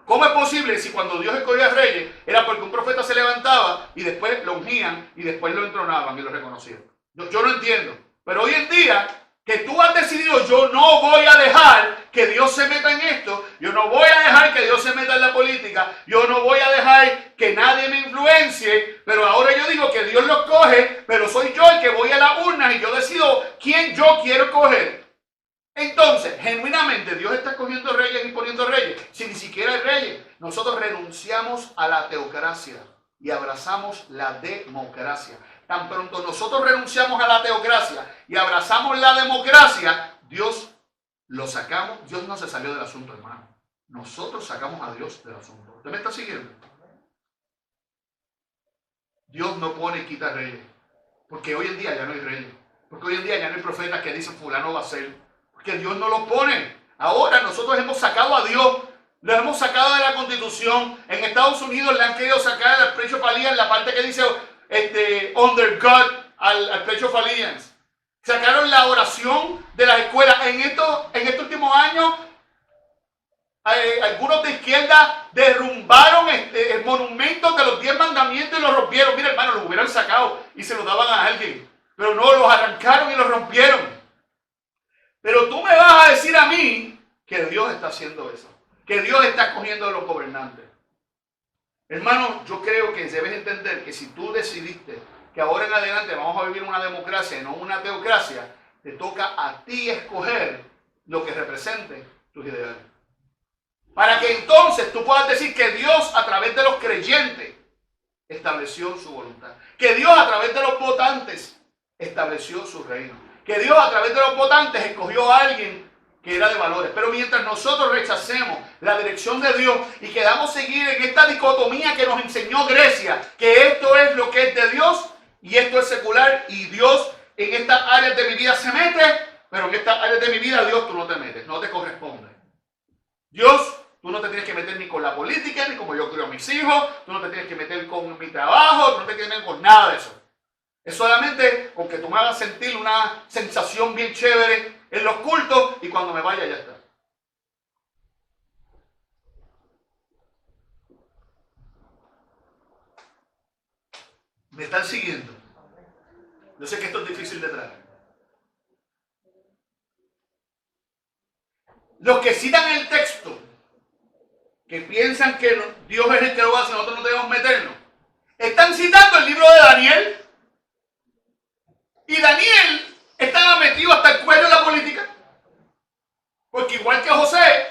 Speaker 2: ¿Cómo es posible si cuando Dios escogía reyes era porque un profeta se levantaba y después lo ungían y después lo entronaban y lo reconocían? Yo no entiendo. Pero hoy en día que tú has decidido, yo no voy a dejar que Dios se meta en esto, yo no voy a dejar que Dios se meta en la política, yo no voy a dejar que nadie me influencie, pero ahora yo digo que Dios los coge, pero soy yo el que voy a la urna y yo decido quién yo quiero coger. Entonces, genuinamente, Dios está escogiendo reyes y poniendo reyes, si ni siquiera hay reyes. Nosotros renunciamos a la teocracia y abrazamos la democracia. Tan pronto nosotros renunciamos a la teocracia y abrazamos la democracia, Dios lo sacamos. Dios no se salió del asunto, hermano. Nosotros sacamos a Dios del asunto. ¿Usted me está siguiendo? Dios no pone y quita reyes. Porque hoy en día ya no hay reyes. Porque hoy en día ya no hay profetas que dicen fulano va a ser. Porque Dios no lo pone. Ahora nosotros hemos sacado a Dios. Lo hemos sacado de la Constitución. En Estados Unidos le han querido sacar al Pledge of Allegiance la parte que dice under God al Pledge of Allegiance. Sacaron la oración de las escuelas. En estos últimos años, algunos de izquierda derrumbaron monumentos de los 10 mandamientos y los rompieron. Mira, hermano, los hubieran sacado y se los daban a alguien. Pero no, los arrancaron y los rompieron. Pero tú me vas a decir a mí que Dios está haciendo eso. Que Dios está escogiendo a los gobernantes. Hermano, yo creo que debes entender que si tú decidiste que ahora en adelante vamos a vivir una democracia y no una teocracia, te toca a ti escoger lo que represente tus ideales. Para que entonces tú puedas decir que Dios a través de los creyentes estableció su voluntad. Que Dios a través de los votantes estableció su reino. Que Dios a través de los votantes escogió a alguien que era de valores. Pero mientras nosotros rechacemos la dirección de Dios y quedamos seguir en esta dicotomía que nos enseñó Grecia, que esto es lo que es de Dios y esto es secular, y Dios en estas áreas de mi vida se mete, pero en estas áreas de mi vida Dios tú no te metes, no te corresponde. Dios, tú no te tienes que meter ni con la política, ni como yo creo a mis hijos, tú no te tienes que meter con mi trabajo, tú no te tienes que meter con nada de eso. Es solamente con que tú me hagas sentir una sensación bien chévere en los cultos y cuando me vaya ya está. ¿Me están siguiendo? Yo sé que esto es difícil de traer. Los que citan el texto, que piensan que Dios es el que lo hace, nosotros no debemos meternos, están citando el libro de Daniel. Y Daniel estaba metido hasta el cuello en la política. Porque igual que José,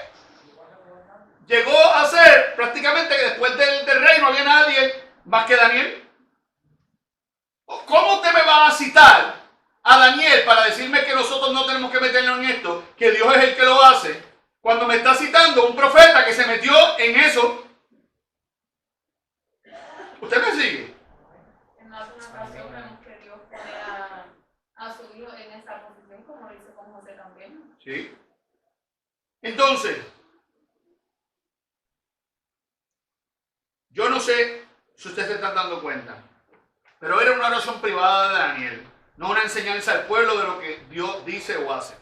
Speaker 2: llegó a ser prácticamente que después del rey no había nadie más que Daniel. ¿Cómo usted me va a citar a Daniel para decirme que nosotros no tenemos que meternos en esto, que Dios es el que lo hace, cuando me está citando un profeta que se metió en eso? ¿Usted me sigue?
Speaker 1: En más una ocasión vemos que Dios pone a su hijo en esa posición, como lo hizo con José también.
Speaker 2: Sí. Entonces, yo no sé si ustedes se están dando cuenta, pero era una oración privada de Daniel, no una enseñanza al pueblo de lo que Dios dice o hace.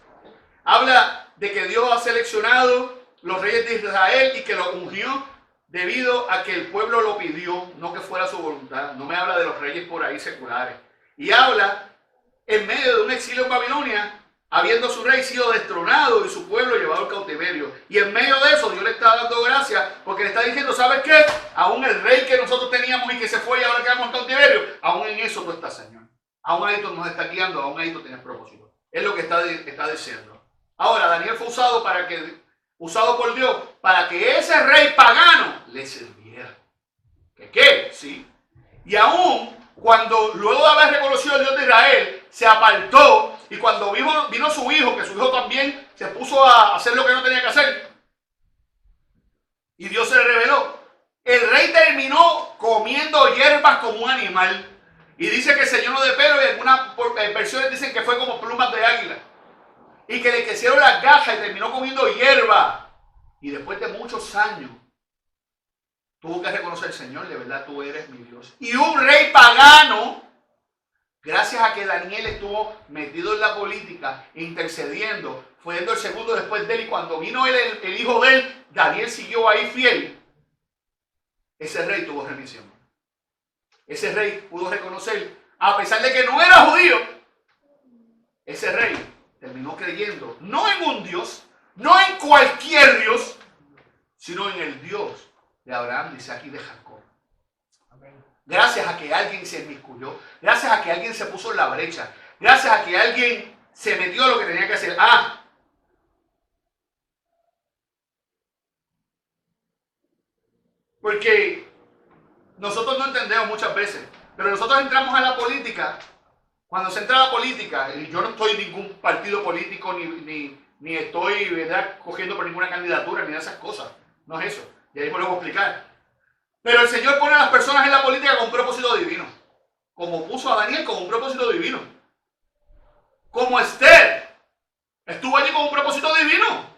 Speaker 2: Habla de que Dios ha seleccionado los reyes de Israel y que los ungió debido a que el pueblo lo pidió, no que fuera su voluntad. No me habla de los reyes por ahí seculares. Y habla en medio de un exilio en Babilonia, habiendo su rey sido destronado y su pueblo llevado al cautiverio. Y en medio de eso Dios le está dando gracias porque le está diciendo, ¿sabes qué? Aún el rey que nosotros teníamos y que se fue y ahora quedamos en cautiverio, aún en eso tú estás, Señor. Aún ahí tú nos estás guiando, aún ahí tú tienes propósito. Es lo que está diciendo. Ahora, Daniel fue usado por Dios para que ese rey pagano le sirviera. ¿Qué? Sí. Y aún cuando luego de haber reconocido al Dios de Israel, se apartó, y cuando vino su hijo, que su hijo también se puso a hacer lo que no tenía que hacer, y Dios se le reveló, el rey terminó comiendo hierbas como un animal, y dice que se llenó de pelo, y algunas versiones dicen que fue como plumas de águila, y que le crecieron las gajas y terminó comiendo hierba, y después de muchos años tuvo que reconocer, Señor, de verdad tú eres mi Dios. Y un rey pagano, gracias a que Daniel estuvo metido en la política, intercediendo, fue el segundo después de él, y cuando vino el hijo de él, Daniel siguió ahí fiel. Ese rey tuvo remisión. Ese rey pudo reconocer, a pesar de que no era judío, ese rey terminó creyendo, no en un Dios, no en cualquier Dios, sino en el Dios de Abraham, de Isaac y de Jacob. Gracias a que alguien se inmiscuyó, gracias a que alguien se puso en la brecha, gracias a que alguien se metió a lo que tenía que hacer. Porque nosotros no entendemos muchas veces, pero nosotros entramos a la política. Cuando se entra a la política, y yo no estoy en ningún partido político ni ni estoy, ¿verdad?, cogiendo por ninguna candidatura, ni de esas cosas. No es eso. Y ahí me lo voy a explicar. Pero el Señor pone a las personas en la política con un propósito divino. Como puso a Daniel con un propósito divino. Como Esther estuvo allí con un propósito divino.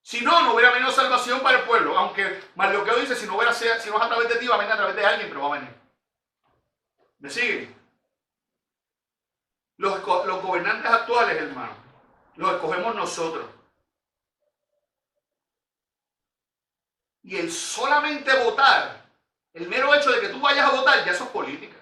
Speaker 2: Si no, no hubiera venido salvación para el pueblo. Aunque Mardoqueo dice, si no es a través de ti, va a venir a través de alguien, pero va a venir. ¿Me siguen? Los gobernantes actuales, hermano, los escogemos nosotros. Y el solamente votar, el mero hecho de que tú vayas a votar, ya eso es política.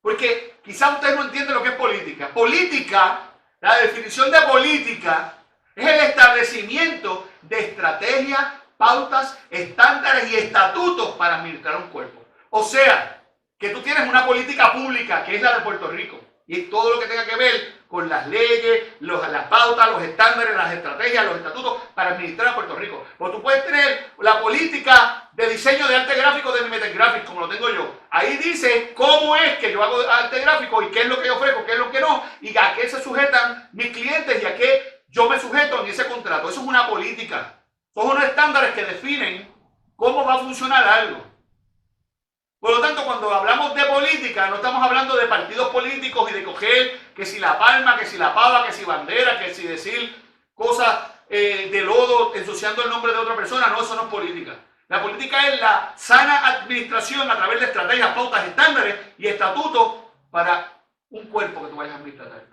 Speaker 2: Porque quizás ustedes no entienden lo que es política. Política, la definición de política, es el establecimiento de estrategias, pautas, estándares y estatutos para administrar un cuerpo. O sea, que tú tienes una política pública, que es la de Puerto Rico, y todo lo que tenga que ver con las leyes, las pautas, los estándares, las estrategias, los estatutos para administrar a Puerto Rico. Porque tú puedes tener la política de diseño de arte gráfico de Mimetic Graphics, como lo tengo yo. Ahí dice cómo es que yo hago arte gráfico y qué es lo que yo ofrezco, qué es lo que no, y a qué se sujetan mis clientes y a qué yo me sujeto en ese contrato. Eso es una política. Son unos estándares que definen cómo va a funcionar algo. Por lo tanto, cuando hablamos de política, no estamos hablando de partidos políticos y de coger que si la palma, que si la pava, que si bandera, que si decir cosas de lodo ensuciando el nombre de otra persona. No, eso no es política. La política es la sana administración a través de estrategias, pautas, estándares y estatutos para un cuerpo que tú vayas a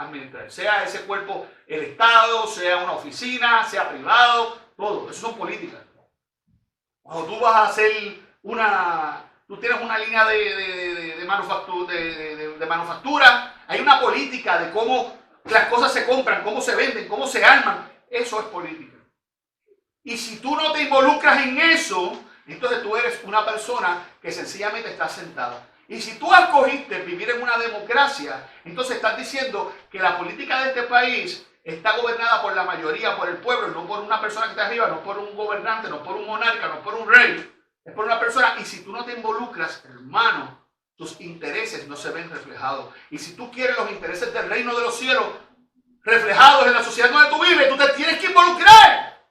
Speaker 2: administrar. Sea ese cuerpo el Estado, sea una oficina, sea privado, todo. Eso son políticas. Cuando tú vas a hacer tú tienes una línea de manufactura, hay una política de cómo las cosas se compran, cómo se venden, cómo se arman. Eso es política. Y si tú no te involucras en eso, entonces tú eres una persona que sencillamente está sentada. Y si tú escogiste vivir en una democracia, entonces estás diciendo que la política de este país está gobernada por la mayoría, por el pueblo, no por una persona que está arriba, no por un gobernante, no por un monarca, no por un rey. Es por una persona, y si tú no te involucras, hermano, tus intereses no se ven reflejados. Y si tú quieres los intereses del reino de los cielos reflejados en la sociedad donde tú vives, tú te tienes que involucrar.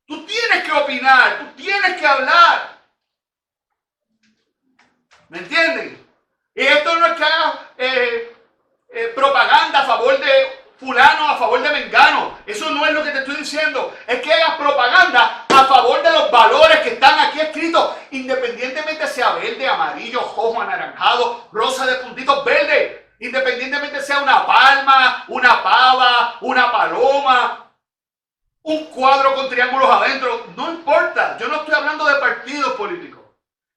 Speaker 2: Tú tienes que opinar, tú tienes que hablar. ¿Me entienden? Y esto no es que hagas propaganda a favor de fulano, a favor de mengano. Eso no es lo que te estoy diciendo. Es que hagas propaganda a favor de los valores que están aquí escritos, independientemente sea verde, amarillo, rojo, anaranjado, rosa de puntitos verdes, independientemente sea una palma, una pava, una paloma, un cuadro con triángulos adentro, no importa. Yo no estoy hablando de partidos políticos.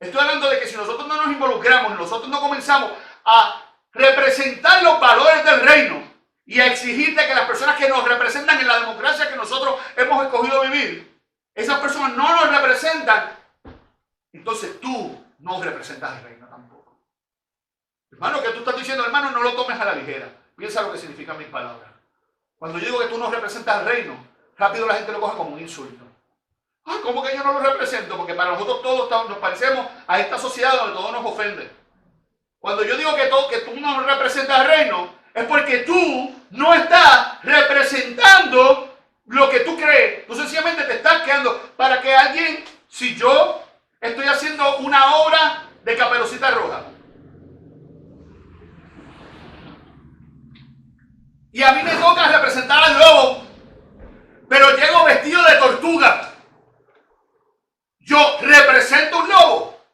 Speaker 2: Estoy hablando de que si nosotros no nos involucramos, nosotros no comenzamos a representar los valores del reino y a exigir de que las personas que nos representan en la democracia que nosotros hemos escogido vivir, esas personas no nos representan, entonces tú no representas el reino tampoco. Hermano, ¿qué tú estás diciendo? Hermano, no lo tomes a la ligera. Piensa lo que significan mis palabras. Cuando yo digo que tú no representas el reino, rápido la gente lo coge como un insulto. Ah, ¿cómo que yo no lo represento? Porque para nosotros todos nos parecemos a esta sociedad donde todo nos ofende. Cuando yo digo que tú no representas el reino, es porque tú no estás representando lo que tú crees. Tú sencillamente te estás quedando para que alguien, si yo estoy haciendo una obra de Caperucita Roja, y a mí me toca representar al lobo, pero llego vestido de tortuga, yo represento un lobo.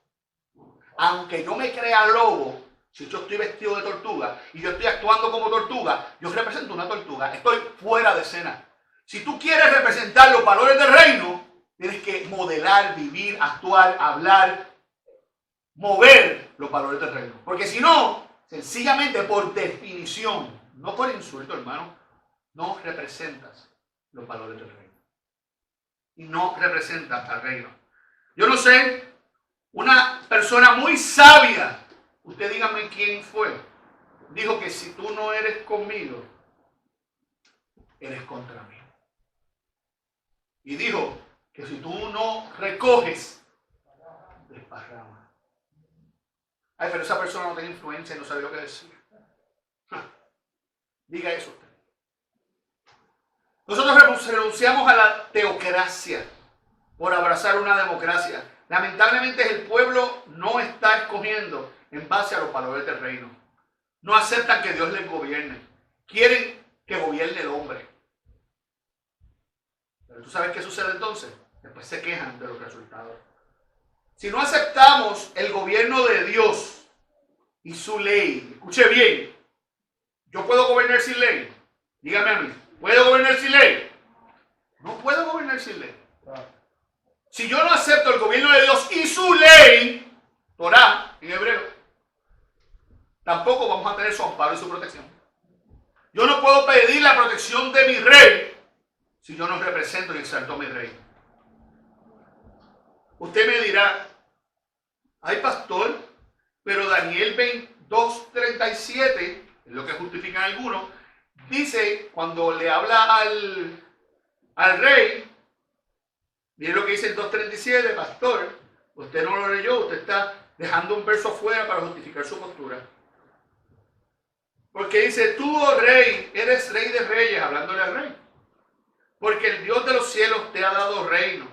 Speaker 2: Aunque yo me crea lobo, si yo estoy vestido de tortuga y yo estoy actuando como tortuga, yo represento una tortuga. Estoy fuera de escena. Si tú quieres representar los valores del reino, tienes que modelar, vivir, actuar, hablar, mover los valores del reino. Porque si no, sencillamente por definición, no por insulto, hermano, no representas los valores del reino. Y no representas al reino. Yo no sé, una persona muy sabia, usted dígame quién fue, dijo que si tú no eres conmigo, eres contra mí. Y dijo que si tú no recoges, desparrama. Ay, pero esa persona no tiene influencia y no sabe lo que decir. Diga eso usted. Nosotros renunciamos a la teocracia por abrazar una democracia. Lamentablemente el pueblo no está escogiendo en base a los valores del reino. No aceptan que Dios les gobierne. Quieren que gobierne el hombre. Pero ¿tú sabes qué sucede entonces? Después se quejan de los resultados. Si no aceptamos el gobierno de Dios y su ley, escuche bien, ¿yo puedo gobernar sin ley? Dígame a mí, ¿puedo gobernar sin ley? No puedo gobernar sin ley. Si yo no acepto el gobierno de Dios y su ley, Torah en hebreo, tampoco vamos a tener su amparo y su protección. Yo no puedo pedir la protección de mi rey si yo no represento y exalto a mi rey. Usted me dirá, ay pastor, pero Daniel 2:37, es lo que justifican algunos, dice, cuando le habla al rey, mire lo que dice el 2:37, pastor, usted no lo leyó, usted está dejando un verso fuera para justificar su postura. Porque dice, tú, oh rey, eres rey de reyes, hablándole al rey. Porque el Dios de los cielos te ha dado reino,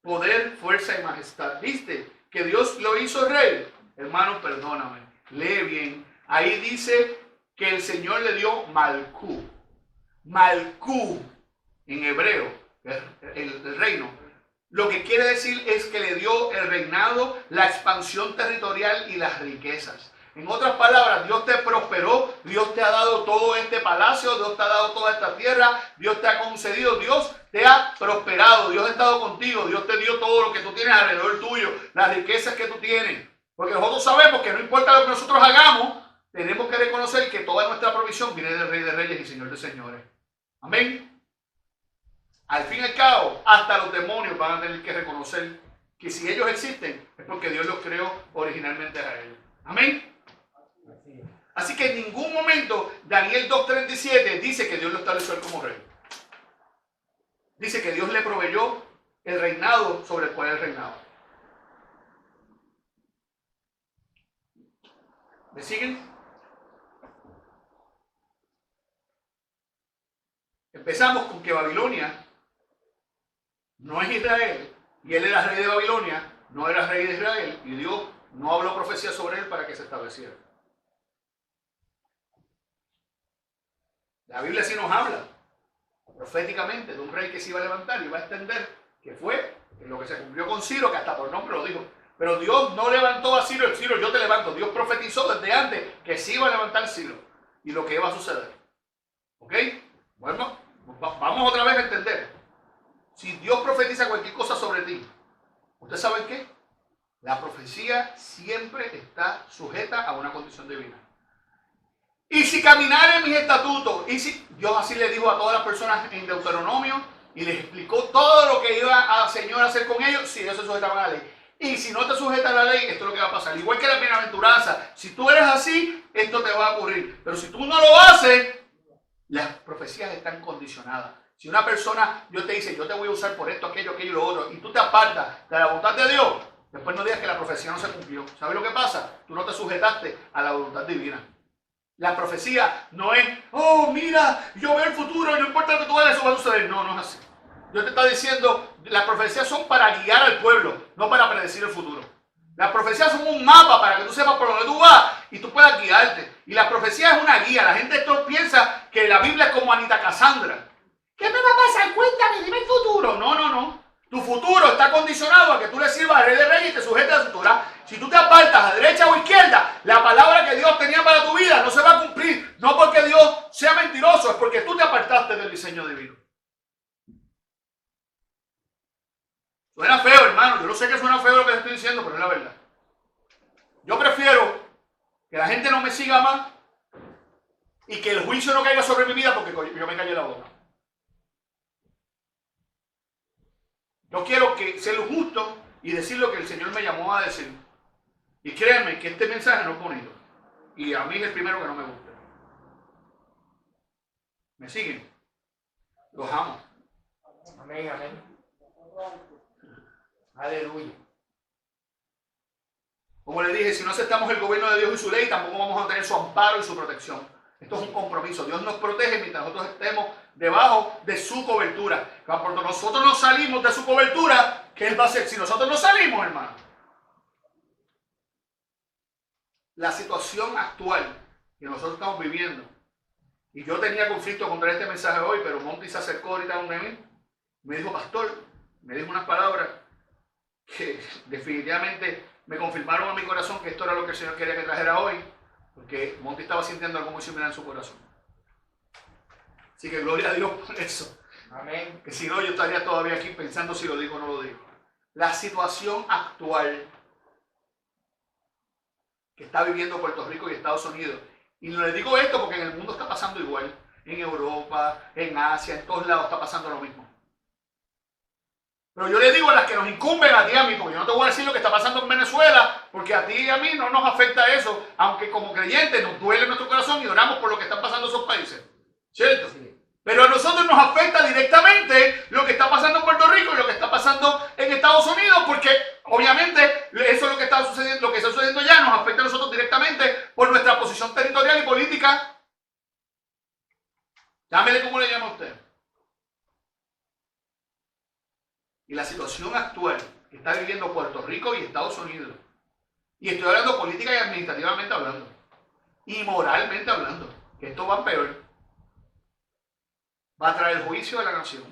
Speaker 2: poder, fuerza y majestad. ¿Viste que Dios lo hizo rey? Hermano, perdóname, lee bien. Ahí dice que el Señor le dio Malkú. Malkú, en hebreo, el reino. Lo que quiere decir es que le dio el reinado, la expansión territorial y las riquezas. En otras palabras, Dios te prosperó, Dios te ha dado todo este palacio, Dios te ha dado toda esta tierra, Dios te ha concedido, Dios te ha prosperado, Dios ha estado contigo, Dios te dio todo lo que tú tienes alrededor tuyo, las riquezas que tú tienes. Porque nosotros sabemos que no importa lo que nosotros hagamos, tenemos que reconocer que toda nuestra provisión viene del Rey de Reyes y Señor de Señores. Amén. Al fin y al cabo, hasta los demonios van a tener que reconocer que si ellos existen, es porque Dios los creó originalmente a ellos. Amén. Así que en ningún momento Daniel 2:37 dice que Dios lo estableció como rey. Dice que Dios le proveyó el reinado sobre el cual él reinaba. ¿Me siguen? Empezamos con que Babilonia no es Israel, y él era rey de Babilonia, no era rey de Israel, y Dios no habló profecía sobre él para que se estableciera. La Biblia sí nos habla proféticamente de un rey que se iba a levantar y iba a extender, que fue lo que se cumplió con Ciro, que hasta por nombre lo dijo. Pero Dios no levantó a Ciro, Ciro yo te levanto. Dios profetizó desde antes que se iba a levantar Ciro y lo que iba a suceder. ¿Ok? Bueno, vamos otra vez a entender. Si Dios profetiza cualquier cosa sobre ti, ¿usted sabe qué? La profecía siempre está sujeta a una condición divina. Y si caminar en mis estatutos, y si Dios así le dijo a todas las personas en Deuteronomio y les explicó todo lo que iba a Señor a hacer con ellos, si ellos se sujetaban a la ley. Y si no te sujetas a la ley, esto es lo que va a pasar. Igual que la bienaventuranza, si tú eres así, esto te va a ocurrir. Pero si tú no lo haces, las profecías están condicionadas. Si una persona, Dios te dice, yo te voy a usar por esto, aquello y lo otro, y tú te apartas de la voluntad de Dios, después no digas que la profecía no se cumplió. ¿Sabes lo que pasa? Tú no te sujetaste a la voluntad divina. La profecía no es, oh, mira, yo veo el futuro y no importa lo que tú hagas, eso va a suceder. No, no es así. Dios te está diciendo, las profecías son para guiar al pueblo, no para predecir el futuro. Las profecías son un mapa para que tú sepas por dónde tú vas y tú puedas guiarte. Y la profecía es una guía. La gente esto piensa que la Biblia es como Anita Cassandra. ¿Qué me va a pasar? Cuéntame, dime el futuro. No, no, no. Tu futuro está condicionado a que tú le sirvas al Rey de Reyes y te sujetes a su Torah. Si tú te apartas a derecha o izquierda, la palabra que Dios tenía para tu vida no se va a cumplir. No porque Dios sea mentiroso, es porque tú te apartaste del diseño divino. Suena feo, hermano. Yo no sé que suena feo lo que te estoy diciendo, pero es la verdad. Yo prefiero que la gente no me siga más y que el juicio no caiga sobre mi vida porque yo me callé la boca. Yo quiero ser justo y decir lo que el Señor me llamó a decir. Y créanme que este mensaje no es bonito. Y a mí es el primero que no me gusta. ¿Me siguen? Los amo.
Speaker 3: Amén, amén. Aleluya.
Speaker 2: Como le dije, si no aceptamos el gobierno de Dios y su ley, tampoco vamos a tener su amparo y su protección. Esto es un compromiso. Dios nos protege mientras nosotros estemos debajo de su cobertura. Cuando nosotros no salimos de su cobertura, ¿qué Él va a hacer? Si nosotros no salimos, hermano. La situación actual que nosotros estamos viviendo, y yo tenía conflicto contra este mensaje hoy, pero Monty se acercó ahorita donde mí, me dijo, pastor, me dijo unas palabras que definitivamente me confirmaron a mi corazón que esto era lo que el Señor quería que trajera hoy, porque Monty estaba sintiendo algo muy similar en su corazón. Así que gloria a Dios por eso.
Speaker 3: Amén.
Speaker 2: Que si no, yo estaría todavía aquí pensando si lo digo o no lo digo. La situación actual que está viviendo Puerto Rico y Estados Unidos. Y no les digo esto porque en el mundo está pasando igual. En Europa, en Asia, en todos lados está pasando lo mismo. Pero yo les digo a las que nos incumben, a ti y a mí, porque yo no te voy a decir lo que está pasando en Venezuela, porque a ti y a mí no nos afecta eso, aunque como creyentes nos duele nuestro corazón y oramos por lo que están pasando en esos países. ¿Cierto? Sí. Pero a nosotros nos afecta directamente lo que está pasando en Puerto Rico y lo que está pasando en Estados Unidos, porque obviamente eso es lo que está sucediendo, lo que está sucediendo ya nos afecta a nosotros directamente por nuestra posición territorial y política. Llámele como le llama a usted. Y la situación actual que está viviendo Puerto Rico y Estados Unidos, y estoy hablando política y administrativamente hablando, y moralmente hablando, que esto va peor, va a traer juicio a la nación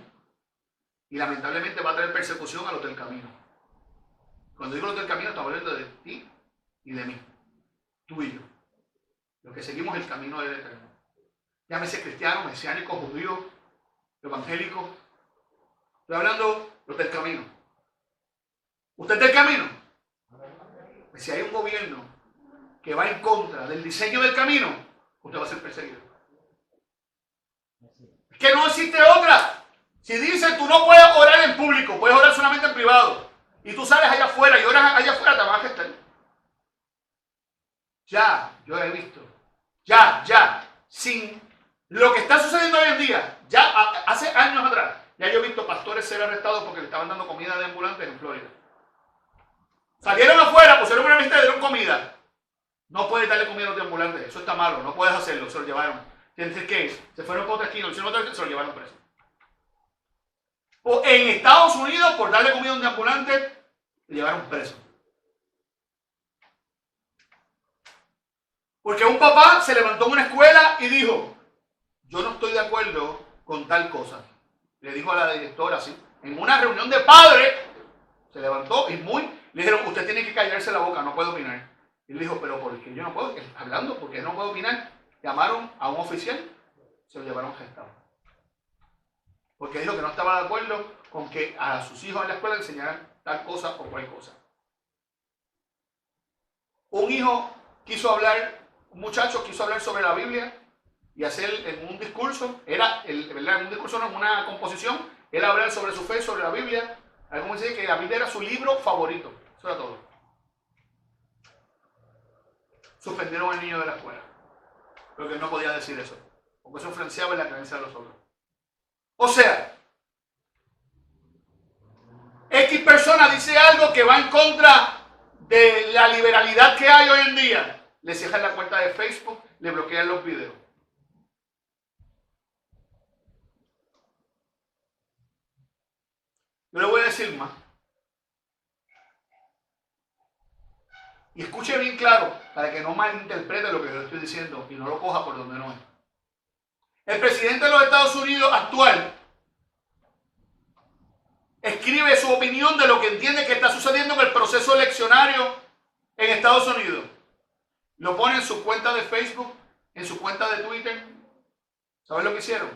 Speaker 2: y lamentablemente va a traer persecución a los del camino. Cuando digo los del camino, estamos hablando de ti y de mí, tú y yo, los que seguimos el camino del Eterno. Llámese cristiano, mesiánico, judío, evangélico. Estoy hablando los del camino. ¿Usted es del camino? Pues si hay un gobierno que va en contra del diseño del camino, usted va a ser perseguido. Es que no existe otra. Si dicen tú no puedes orar en público, puedes orar solamente en privado, y tú sales allá afuera y oras allá afuera, te van a gestar. Ya, yo he visto. Ya, sin lo que está sucediendo hoy en día, ya hace años atrás, ya yo he visto pastores ser arrestados porque le estaban dando comida de ambulantes en Florida. Salieron afuera, pusieron una lista y dieron comida. No puedes darle comida a los de ambulantes, eso está malo, no puedes hacerlo, se lo llevaron. Tienes que se fueron por otra esquina, hicieron otra vez, se lo llevaron preso. O en Estados Unidos, por darle comida a un ambulante, le llevaron preso. Porque un papá se levantó en una escuela y dijo, yo no estoy de acuerdo con tal cosa. Le dijo a la directora así, en una reunión de padres, se levantó y le dijeron, usted tiene que callarse la boca, no puede opinar. Y le dijo, pero ¿por qué yo no puedo? Hablando, ¿por qué no puedo opinar? Llamaron a un oficial, se lo llevaron gestado. Porque dijo que no estaba de acuerdo con que a sus hijos en la escuela enseñaran tal cosa o cual cosa. Un muchacho quiso hablar sobre la Biblia y hacer en un discurso, en un discurso no, en una composición, él hablar sobre su fe, sobre la Biblia. Algo me dice que la Biblia era su libro favorito. Eso era todo. Suspendieron al niño de la escuela. Porque él no podía decir eso. Porque eso influenciaba en la creencia de los otros. O sea, X persona dice algo que va en contra de la liberalidad que hay hoy en día. Le cierran la cuenta de Facebook, le bloquean los videos. Yo le voy a decir más. Y escuche bien claro, para que no malinterprete lo que yo estoy diciendo y no lo coja por donde no es. El presidente de los Estados Unidos actual escribe su opinión de lo que entiende que está sucediendo en el proceso eleccionario en Estados Unidos. Lo pone en su cuenta de Facebook, en su cuenta de Twitter. ¿Saben lo que hicieron?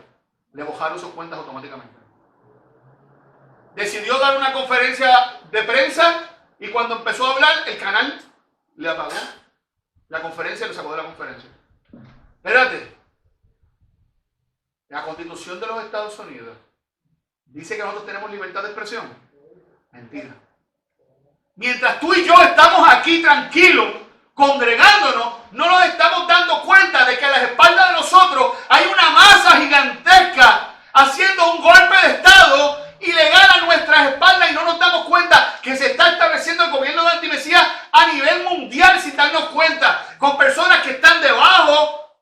Speaker 2: Le bajaron sus cuentas automáticamente. Decidió dar una conferencia de prensa y cuando empezó a hablar, el canal le apagó la conferencia y lo sacó de la conferencia. Espérate. La Constitución de los Estados Unidos dice que nosotros tenemos libertad de expresión. Mentira. Mientras tú y yo estamos aquí tranquilos, congregándonos, no nos estamos dando cuenta de que a las espaldas de nosotros hay una masa gigantesca haciendo un golpe de Estado ilegal a nuestras espaldas y no nos damos cuenta que se está estableciendo el gobierno de antimesías a nivel mundial sin darnos cuenta, con personas que están debajo,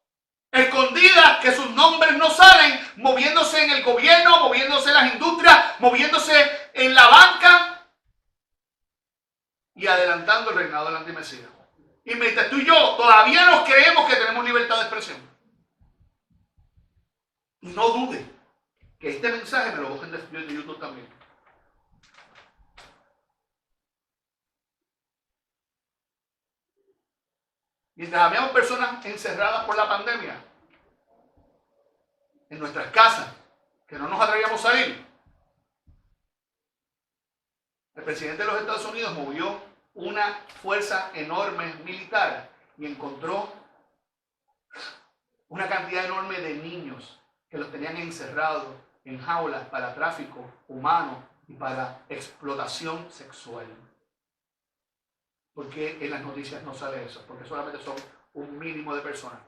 Speaker 2: escondidas, que sus nombres no salen, moviéndose en el gobierno, moviéndose en las industrias, moviéndose en la banca y adelantando el reinado del antimesías. Y mientras tú y yo todavía nos creemos que tenemos libertad de expresión. Y no dude que este mensaje me lo busquen de YouTube también. Mientras habíamos personas encerradas por la pandemia en nuestras casas, que no nos atrevíamos a salir, el presidente de los Estados Unidos movió una fuerza enorme militar y encontró una cantidad enorme de niños que los tenían encerrados en jaulas para tráfico humano y para explotación sexual. Porque en las noticias no sale eso, porque solamente son un mínimo de personas.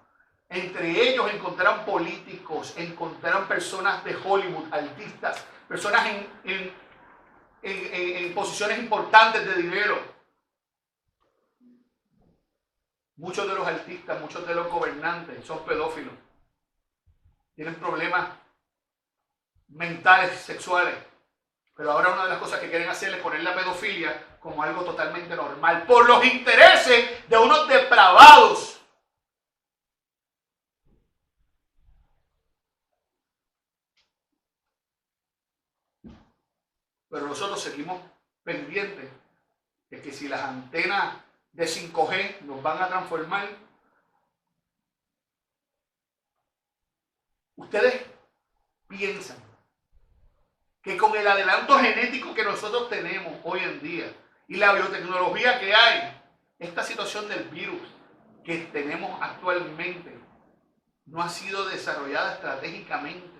Speaker 2: Entre ellos encontraron políticos, encontraron personas de Hollywood, artistas, personas en posiciones importantes de dinero. Muchos de los artistas, muchos de los gobernantes son pedófilos. Tienen problemas mentales, sexuales. Pero ahora una de las cosas que quieren hacer es poner la pedofilia como algo totalmente normal, por los intereses de unos depravados. Pero nosotros seguimos pendientes de que si las antenas de 5G nos van a transformar, ustedes piensan que con el adelanto genético que nosotros tenemos hoy en día y la biotecnología que hay, esta situación del virus que tenemos actualmente no ha sido desarrollada estratégicamente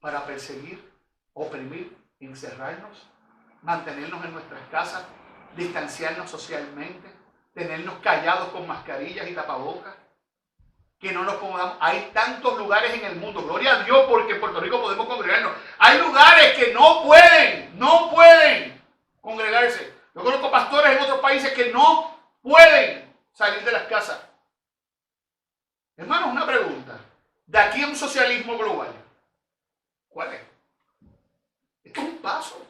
Speaker 2: para perseguir, oprimir, encerrarnos, mantenernos en nuestras casas, distanciarnos socialmente, tenernos callados con mascarillas y tapabocas, que no nos pongamos. Hay tantos lugares en el mundo, gloria a Dios, porque en Puerto Rico podemos congregarnos. Hay lugares que no pueden congregarse. Yo conozco pastores en otros países que no pueden salir de las casas. Hermanos, una pregunta. De aquí a un socialismo global, ¿cuál es? Esto es un paso.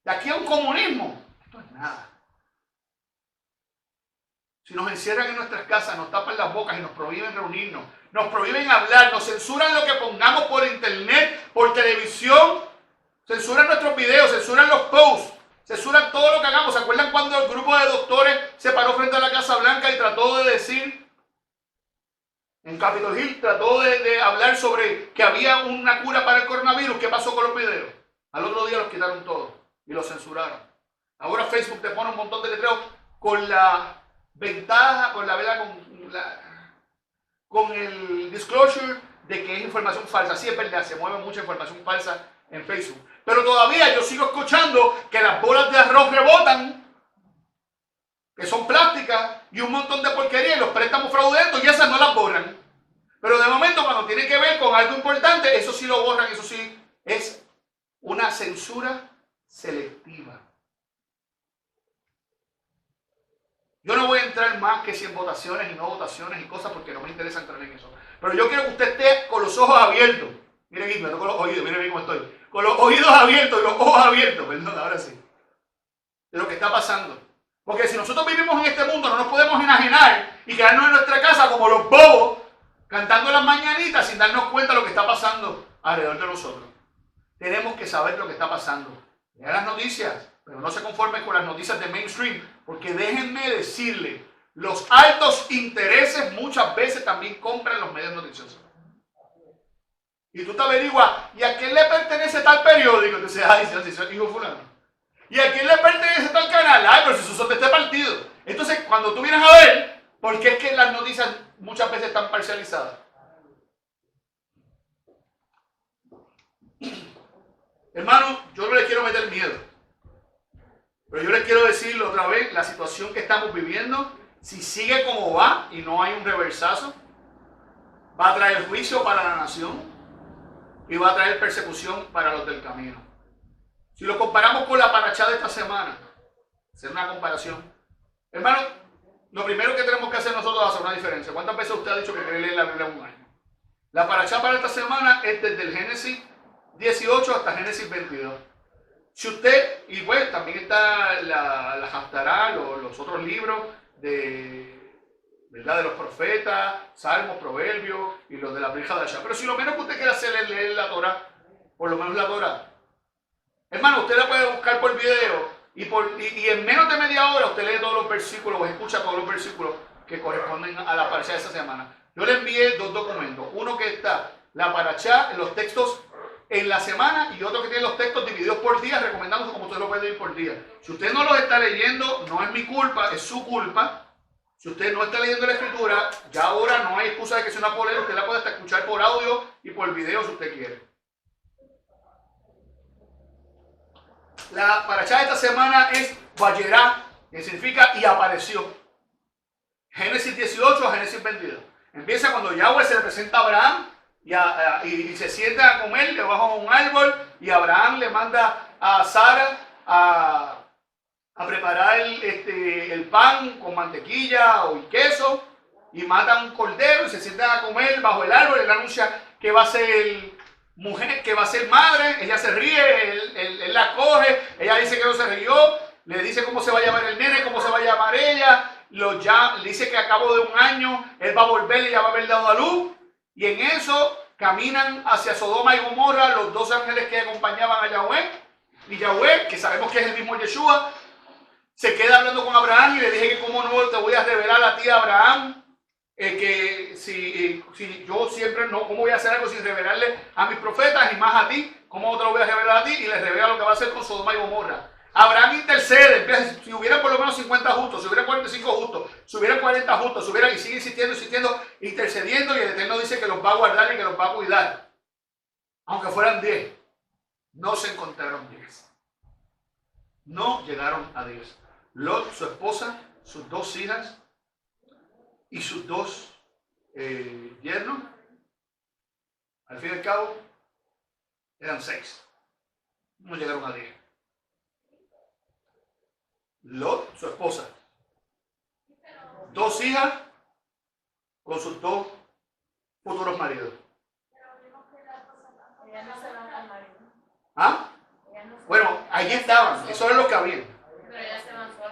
Speaker 2: De aquí a un comunismo, esto es nada. Si nos encierran en nuestras casas, nos tapan las bocas y nos prohíben reunirnos, nos prohíben hablar, nos censuran lo que pongamos por internet, por televisión, censuran nuestros videos, censuran los posts, censuran todo lo que hagamos. ¿Se acuerdan cuando el grupo de doctores se paró frente a la Casa Blanca y trató de decir, en Capitol Hill, trató de hablar sobre que había una cura para el coronavirus? ¿Qué pasó con los videos? Al otro día los quitaron todos y los censuraron. Ahora Facebook te pone un montón de letreros con la ventaja, con el disclosure de que es información falsa. Sí, es verdad, se mueve mucha información falsa en Facebook. Pero todavía yo sigo escuchando que las bolas de arroz rebotan, que son plásticas, y un montón de porquería, y los préstamos fraudulentos, y esas no las borran. Pero de momento, cuando tiene que ver con algo importante, eso sí lo borran, eso sí es una censura selectiva. Yo no voy a entrar más que si en votaciones y no votaciones y cosas, porque no me interesa entrar en eso. Pero yo quiero que usted esté con los ojos abiertos. Miren aquí, me toco los oídos, miren cómo estoy. Con los oídos abiertos y los ojos abiertos, perdón, ahora sí. De lo que está pasando. Porque si nosotros vivimos en este mundo, no nos podemos enajenar y quedarnos en nuestra casa como los bobos, cantando las mañanitas sin darnos cuenta de lo que está pasando alrededor de nosotros. Tenemos que saber lo que está pasando. Vean las noticias, pero no se conformen con las noticias de mainstream, porque déjenme decirle, los altos intereses muchas veces también compran los medios noticiosos. Y tú te averiguas, ¿y a quién le pertenece tal periódico? Entonces, ay, si soy hijo fulano. ¿Y a quién le pertenece tal canal? Ay, pero si son de este partido. Entonces, cuando tú vienes a ver, ¿por qué es que las noticias muchas veces están parcializadas? Hermano, yo no les quiero meter miedo. Pero yo les quiero decirlo otra vez, la situación que estamos viviendo, si sigue como va y no hay un reversazo, va a traer juicio para la nación y va a traer persecución para los del camino. Si lo comparamos con la parachá de esta semana, hacer una comparación. Hermano, lo primero que tenemos que hacer nosotros es hacer una diferencia. ¿Cuántas veces usted ha dicho que quiere leer la Biblia en un año? La parashá para esta semana es desde el Génesis 18 hasta Génesis 22. Si usted, y bueno, también está la Haftará, los otros libros ¿verdad? De los profetas, Salmos, Proverbios y los de la Brit Hadashah. Pero si lo menos que usted quiere hacer es leer la Torah, por lo menos la Torah. Hermano, usted la puede buscar por video y en menos de media hora usted lee todos los versículos o escucha todos los versículos que corresponden a la parashá de esa semana. Yo le envié dos documentos. Uno que está la parashá, los textos en la semana, y otro que tiene los textos divididos por día, recomendándose como usted lo puede leer por día. Si usted no los está leyendo, no es mi culpa, es su culpa. Si usted no está leyendo la escritura, ya ahora no hay excusa de que sea una polera, usted la puede hasta escuchar por audio y por video si usted quiere. La parashá de esta semana es Vayerá, que significa y apareció. Génesis 18 a Génesis 22. Empieza cuando Yahweh se le presenta a Abraham y se sienta a comer debajo de un árbol, y Abraham le manda a Sara a preparar el pan con mantequilla y queso, y mata un cordero y se sientan a comer bajo el árbol. Él anuncia que va a ser mujer, que va a ser madre. Ella se ríe, él la coge, ella dice que no se rió, le dice cómo se va a llamar el nene, cómo se va a llamar ella, le dice que a cabo de un año él va a volver y ya va a haber dado a luz. Y en eso caminan hacia Sodoma y Gomorra los dos ángeles que acompañaban a Yahweh, y Yahweh, que sabemos que es el mismo Yeshua, se queda hablando con Abraham y le dije que cómo no te voy a revelar a ti, Abraham, que si yo siempre no, ¿cómo voy a hacer algo sin revelarle a mis profetas y más a ti? ¿Cómo te lo voy a revelar a ti? Y le revela lo que va a hacer con Sodoma y Gomorra. Abraham intercede, si hubiera por lo menos 50 justos, si hubiera 45 justos, si hubiera 40 justos, si hubiera, y sigue insistiendo, intercediendo, y el Eterno dice que los va a guardar y que los va a cuidar. Aunque fueran 10, no se encontraron 10. No llegaron a 10. Lot, su esposa, sus dos hijas y sus dos yernos, al fin y al cabo, eran 6. No llegaron a 10. Lot, su esposa, dos hijas con sus dos futuros maridos. ¿Ah? Bueno, allí estaban, eso es lo que habían.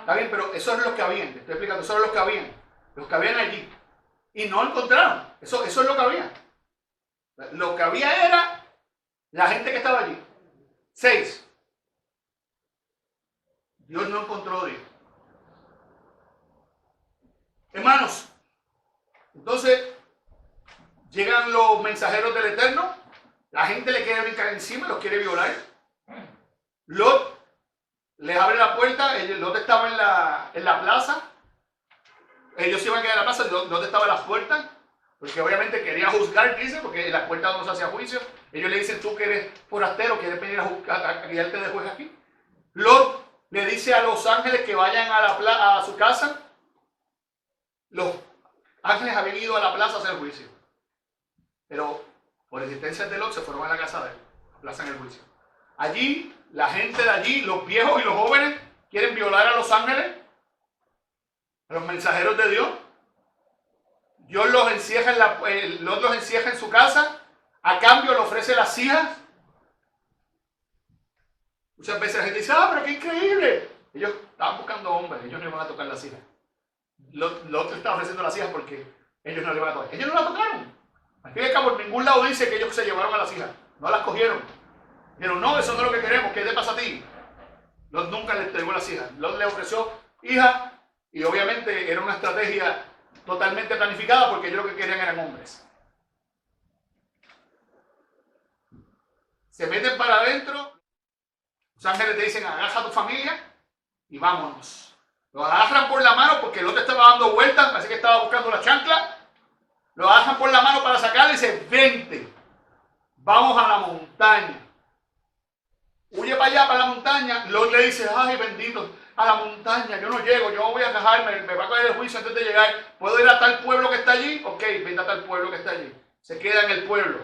Speaker 2: Está bien, pero eso es lo que habían, te estoy explicando, eso es lo que habían allí. Y no encontraron, eso es lo que había. Lo que había era la gente que estaba allí. 6. Dios no encontró 10. Hermanos, entonces llegan los mensajeros del Eterno, la gente le quiere brincar encima, los quiere violar. Lot les abre la puerta, Lot estaba en la plaza, ellos iban a quedar en la plaza, Lot estaba en las puertas, porque obviamente quería juzgar, dice, porque en las puertas no se hacía juicio. Ellos le dicen, tú que eres forastero, ¿quieres venir a guiarte de juez aquí? Lot le dice a los ángeles que vayan a su casa. Los ángeles habían ido a la plaza a hacer juicio, pero por existencia de Lot se fueron a la casa de él, aplazan el juicio. Allí, la gente de allí, los viejos y los jóvenes, quieren violar a los ángeles, a los mensajeros de Dios. Dios los encierra Lot los encierra en su casa, a cambio le ofrece las hijas. Muchas veces la gente dice, pero qué increíble. Ellos estaban buscando hombres, ellos no iban a tocar las hijas. Lot estaba ofreciendo las hijas porque ellos no le iban a tocar. Ellos no las tocaron. Al fin y al cabo, en ningún lado dice que ellos se llevaron a las hijas. No las cogieron. Dijeron, no, eso no es lo que queremos, ¿qué te pasa a ti? Lot nunca le entregó las hijas. Lot le ofreció hijas, y obviamente era una estrategia totalmente planificada porque ellos lo que querían eran hombres. Se meten para adentro. Los ángeles te dicen, agaja a tu familia y vámonos. Lo agarran por la mano porque el otro estaba dando vueltas, así que estaba buscando la chancla. Lo agarran por la mano para sacarle y dicen, vente, vamos a la montaña. Huye para allá, para la montaña. Lot le dice, ay bendito, a la montaña, yo no llego, yo voy a agajarme, me va a caer el juicio antes de llegar. ¿Puedo ir a tal pueblo que está allí? Ok, vente a tal pueblo que está allí. Se queda en el pueblo.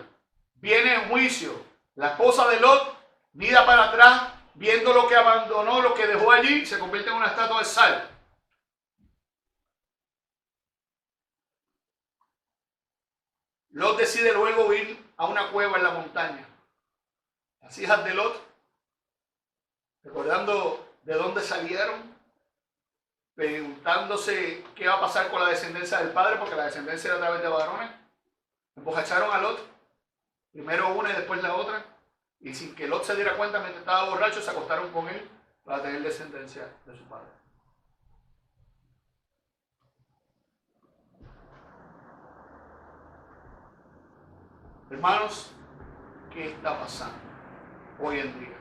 Speaker 2: Viene el juicio. La esposa de Lot mira para atrás, viendo lo que abandonó, lo que dejó allí, se convierte en una estatua de sal. Lot decide luego ir a una cueva en la montaña. Las hijas de Lot, recordando de dónde salieron, preguntándose qué va a pasar con la descendencia del padre, porque la descendencia era a través de varones, emborracharon a Lot, primero una y después la otra, y sin que Lot se diera cuenta, mientras estaba borracho, se acostaron con él para tener descendencia de su padre. Hermanos, ¿qué está pasando hoy en día?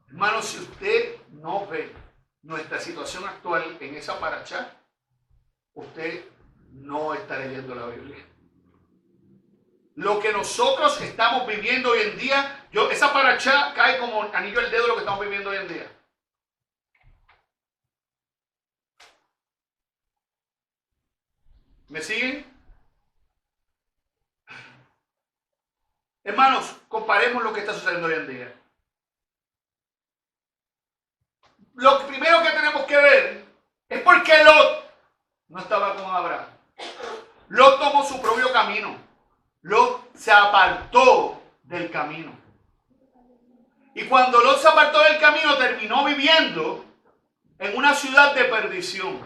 Speaker 2: Hermanos, si usted no ve nuestra situación actual en esa paracha, usted no está leyendo la Biblia. Lo que nosotros estamos viviendo hoy en día, esa paracha cae como anillo al dedo de lo que estamos viviendo hoy en día. ¿Me siguen? Hermanos, comparemos lo que está sucediendo hoy en día. Lo primero que tenemos que ver es por qué Lot no estaba con Abraham. Lot tomó su propio camino. Lot se apartó del camino. Y cuando Lot se apartó del camino, terminó viviendo en una ciudad de perdición.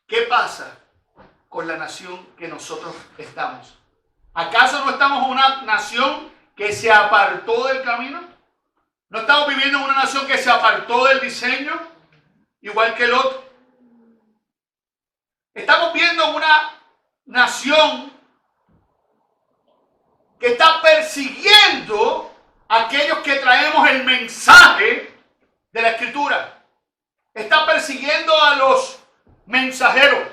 Speaker 2: ¿Qué pasa con la nación que nosotros estamos? ¿Acaso no estamos en una nación que se apartó del camino? ¿No estamos viviendo en una nación que se apartó del diseño? Igual que Lot. Estamos viendo una nación que está persiguiendo a aquellos que traemos el mensaje de la Escritura. Está persiguiendo a los mensajeros.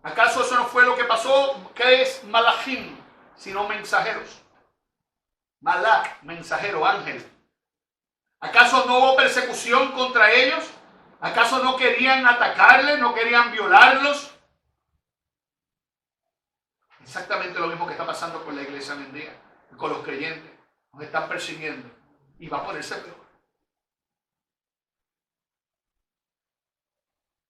Speaker 2: ¿Acaso eso no fue lo que pasó? ¿Qué es malachim? Sino mensajeros. Malach, mensajero, ángel. ¿Acaso no hubo persecución contra ellos? ¿Acaso no querían atacarles? ¿No querían violarlos? Exactamente lo mismo que está pasando con la iglesia hoy en día, con los creyentes. Nos están persiguiendo y va a ponerse peor.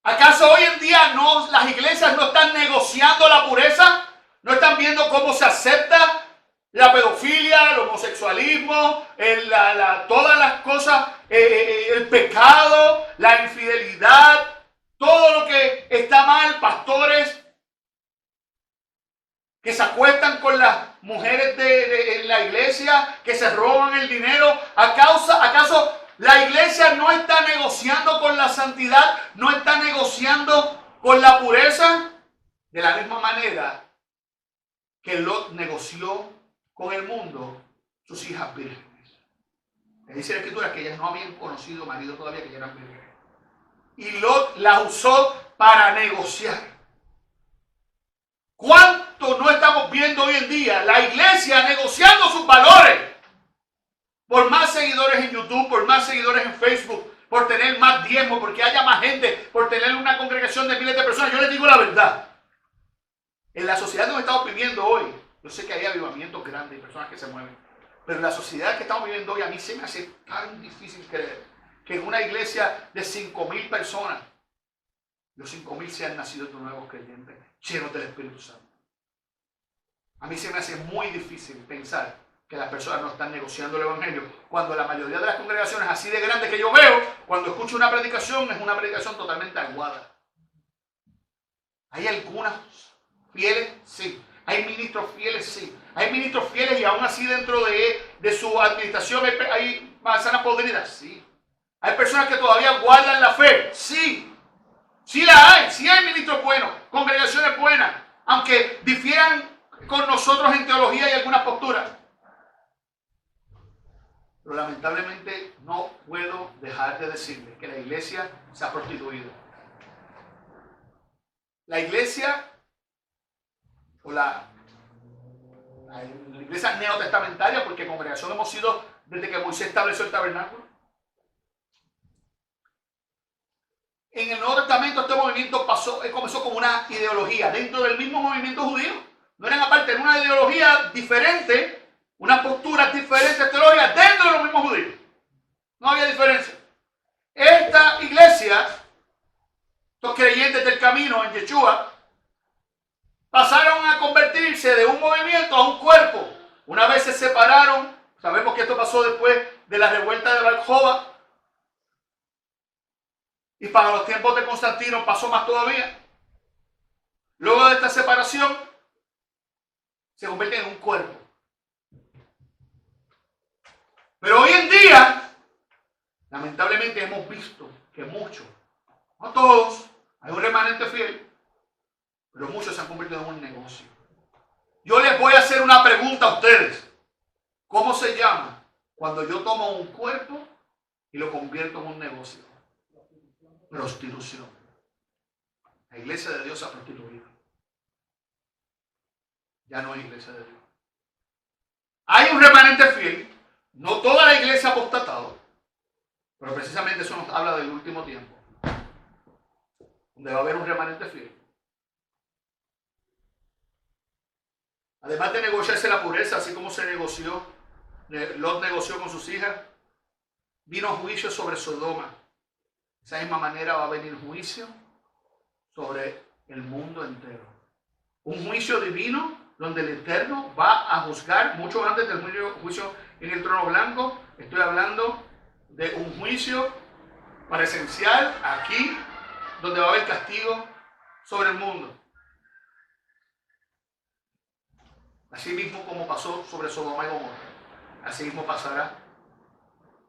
Speaker 2: ¿Acaso hoy en día las iglesias no están negociando la pureza? ¿No están viendo cómo se acepta la pedofilia, el homosexualismo, todas las cosas, el pecado, la infidelidad, todo lo que está mal? Pastores que se acuestan con las mujeres en la iglesia, que se roban el dinero. ¿Acaso la iglesia no está negociando con la santidad? ¿No está negociando con la pureza? De la misma manera que Lot negoció con el mundo sus hijas vírgenes. Le dice la Escritura que ellas no habían conocido marido todavía, que ya eran vírgenes. Y Lot las usó para negociar. ¿Cuánto no estamos viendo hoy en día la iglesia negociando sus valores? Por más seguidores en YouTube, por más seguidores en Facebook, por tener más diezmo, porque haya más gente, por tener una congregación de miles de personas. Yo les digo la verdad. En la sociedad donde estamos viviendo hoy, yo sé que hay avivamientos grandes y personas que se mueven, pero en la sociedad que estamos viviendo hoy, a mí se me hace tan difícil creer que en una iglesia de 5,000 personas, los 5,000 sean nacidos de nuevos creyentes, llenos del Espíritu Santo. A mí se me hace muy difícil pensar que las personas no están negociando el Evangelio, cuando la mayoría de las congregaciones así de grandes que yo veo, cuando escucho una predicación, es una predicación totalmente aguada. ¿Hay algunas fieles? Sí. ¿Hay ministros fieles? Sí. Hay ministros fieles y aún así dentro de su administración hay manzanas podridas? Sí. ¿Hay personas que todavía guardan la fe? Sí. Sí la hay. Sí hay ministros buenos, congregaciones buenas, aunque difieran con nosotros en teología y algunas posturas. Pero lamentablemente no puedo dejar de decirles que la iglesia se ha prostituido. La iglesia o la iglesia neotestamentaria, porque congregación hemos sido desde que Moisés estableció el tabernáculo. En el Nuevo Testamento este movimiento comenzó como una ideología dentro del mismo movimiento judío. No eran aparte, era una ideología diferente, unas posturas diferentes teológicas dentro de los mismos judíos. No había diferencia. Esta iglesia, estos creyentes del camino, camino en Yeshua, pasaron a convertirse de un movimiento a un cuerpo. Una vez se separaron, sabemos que esto pasó después de la revuelta de Bar Jova, y para los tiempos de Constantino pasó más todavía. Luego de esta separación, se convierten en un cuerpo. Pero hoy en día, lamentablemente hemos visto que muchos, no todos, hay un remanente fiel, pero muchos se han convertido en un negocio. Yo les voy a hacer una pregunta a ustedes. ¿Cómo se llama cuando yo tomo un cuerpo y lo convierto en un negocio? Prostitución. La iglesia de Dios se ha prostituido. Ya no es iglesia de Dios. Hay un remanente fiel. No toda la iglesia ha apostatado. Pero precisamente eso nos habla del último tiempo. Donde va a haber un remanente fiel. Además de negociarse la pureza, así como se negoció, Lot negoció con sus hijas, vino juicio sobre Sodoma. De esa misma manera va a venir juicio sobre el mundo entero. Un juicio divino donde el Eterno va a juzgar mucho antes del juicio en el trono blanco. Estoy hablando de un juicio presencial aquí, donde va a haber castigo sobre el mundo. Así mismo como pasó sobre Sodoma y Gomorra, así mismo pasará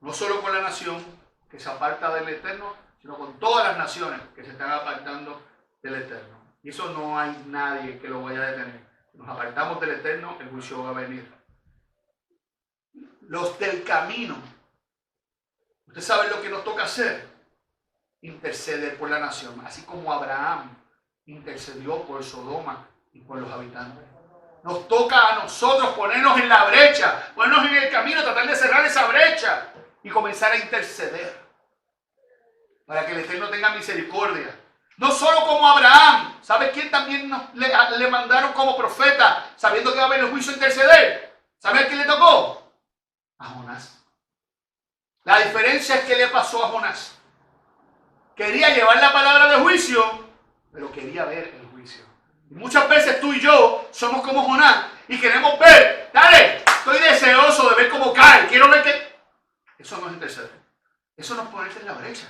Speaker 2: no solo con la nación que se aparta del Eterno, sino con todas las naciones que se están apartando del Eterno. Y eso no hay nadie que lo vaya a detener. Si nos apartamos del Eterno, el juicio va a venir. Los del camino. Usted sabe lo que nos toca hacer. Interceder por la nación. Así como Abraham intercedió por Sodoma y por los habitantes. Nos toca a nosotros ponernos en la brecha, ponernos en el camino, tratar de cerrar esa brecha y comenzar a interceder para que el Eterno tenga misericordia. No solo como Abraham, ¿sabe quién también le mandaron como profeta, sabiendo que va a haber el juicio, interceder? ¿Sabe a quién le tocó? A Jonás. La diferencia es que le pasó a Jonás. Quería llevar la palabra de juicio, pero quería ver el juicio. Y muchas veces tú y yo somos como Jonás y queremos ver, dale, estoy deseoso de ver cómo cae, quiero ver que... Eso no es interceder. Eso no es ponerte en la brecha.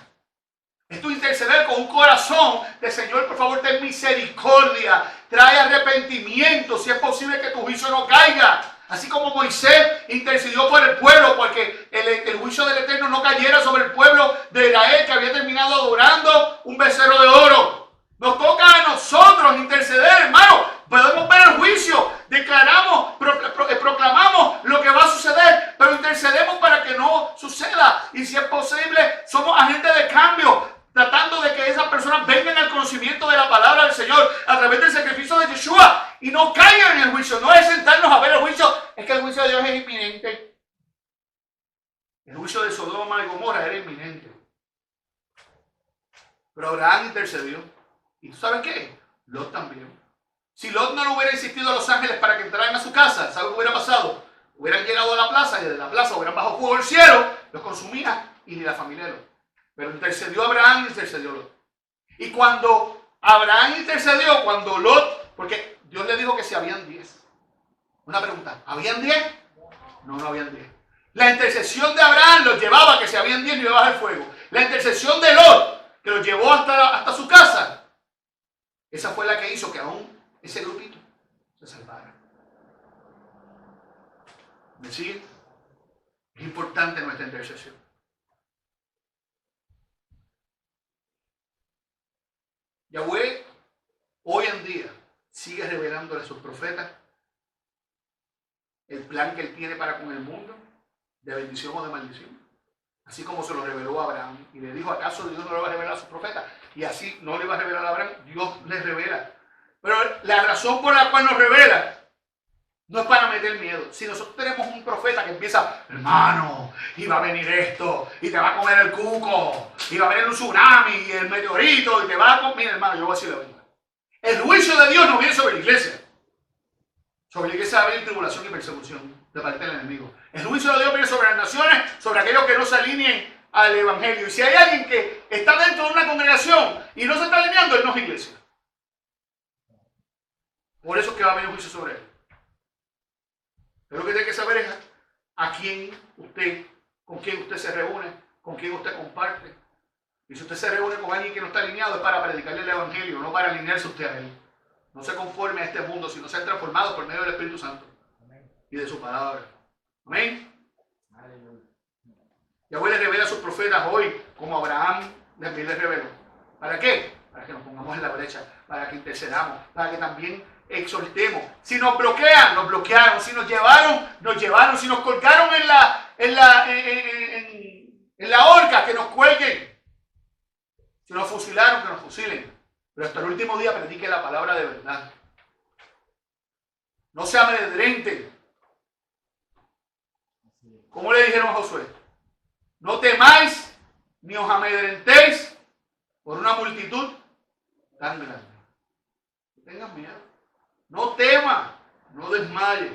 Speaker 2: Esto es interceder con un corazón de Señor, por favor, ten misericordia, trae arrepentimiento, si es posible que tu juicio no caiga. Así como Moisés intercedió por el pueblo, porque el juicio del Eterno no cayera sobre el pueblo de Israel, que había terminado adorando un becerro de oro. Nos toca a nosotros interceder, hermano. Podemos ver el juicio, declaramos, proclamamos lo que va a suceder, pero intercedemos para que no suceda. Y si es posible, somos agentes de cambio, tratando de que esas personas vengan al conocimiento de la palabra del Señor a través del sacrificio de Yeshua y no caigan en el juicio. No es sentarnos a ver el juicio, es que el juicio de Dios es inminente. El juicio de Sodoma y Gomorra era inminente. Pero Abraham intercedió. ¿Y tú sabes qué? Lot también. Si Lot no le hubiera insistido a los ángeles para que entraran a su casa, ¿sabes qué hubiera pasado? Hubieran llegado a la plaza y desde la plaza hubieran bajo fuego el cielo, los consumía y ni la familia de Lot. Pero intercedió Abraham y intercedió Lot. Y cuando Abraham intercedió, cuando Lot, porque Dios le dijo que si habían 10. Una pregunta, ¿habían 10? No, no habían 10. La intercesión de Abraham los llevaba a que si habían 10 no iba a bajar el fuego. La intercesión de Lot, que los llevó hasta su casa, esa fue la que hizo que aún ese grupito se salvara. ¿Me siguen? Es importante nuestra intercesión. Yahweh hoy en día sigue revelándole a sus profetas el plan que Él tiene para con el mundo, de bendición o de maldición. Así como se lo reveló a Abraham. Y le dijo, ¿acaso Dios no le va a revelar a sus profetas? Y así no le va a revelar a Abraham, Dios le revela. Pero la razón por la cual nos revela no es para meter miedo. Si nosotros tenemos un profeta que empieza, hermano, y va a venir esto, y te va a comer el cuco, y va a venir un tsunami, y el meteorito, y te va a comer, mira, hermano, yo voy a decir la verdad. El juicio de Dios no viene sobre la iglesia. Sobre la iglesia va a venir tribulación y persecución de parte del enemigo. El juicio de Dios viene sobre las naciones, sobre aquellos que no se alineen al evangelio. Y si hay alguien que está dentro de una congregación y no se está alineando, él no es iglesia. Por eso es que va a haber un juicio sobre él. Pero lo que tiene que saber es con quién usted se reúne, con quién usted comparte. Y si usted se reúne con alguien que no está alineado, es para predicarle el evangelio, no para alinearse usted a él. No se conforme a este mundo, sino se ha transformado por medio del Espíritu Santo y de su palabra. Amén. Yahweh le revela a sus profetas hoy, como Abraham también les reveló. ¿Para qué? Para que nos pongamos en la brecha, para que intercedamos, para que también exhortemos. Si nos bloquean, nos bloquearon. Si nos llevaron, nos llevaron. Si nos colgaron en la horca, que nos cuelguen. Si nos fusilaron, que nos fusilen. Pero hasta el último día predique la palabra de verdad. No se amedrenten. ¿Cómo le dijeron a Josué? No temáis ni os amedrentéis por una multitud tan grande. No tengas miedo. No temas, no desmayes.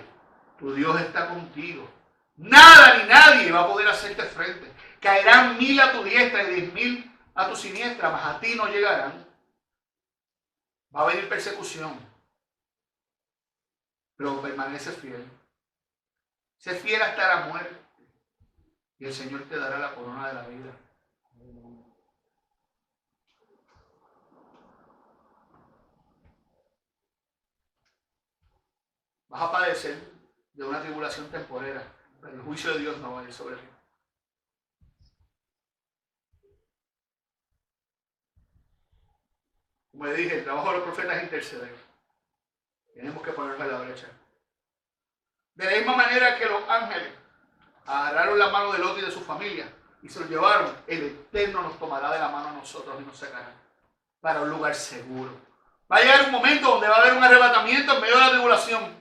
Speaker 2: Tu Dios está contigo. Nada ni nadie va a poder hacerte frente. Caerán 1000 a tu diestra y 10.000 a tu siniestra, mas a ti no llegarán. Va a venir persecución. Pero permanece fiel. Sé fiel hasta la muerte. Y el Señor te dará la corona de la vida. Vas a padecer de una tribulación temporera, pero el juicio de Dios no va a ir sobre ti. Como le dije, el trabajo de los profetas es interceder. Tenemos que ponernos en la brecha. De la misma manera que los ángeles agarraron la mano de Lot y de su familia y se lo llevaron, el Eterno nos tomará de la mano a nosotros y nos sacará para un lugar seguro. Va a llegar un momento donde va a haber un arrebatamiento en medio de la tribulación.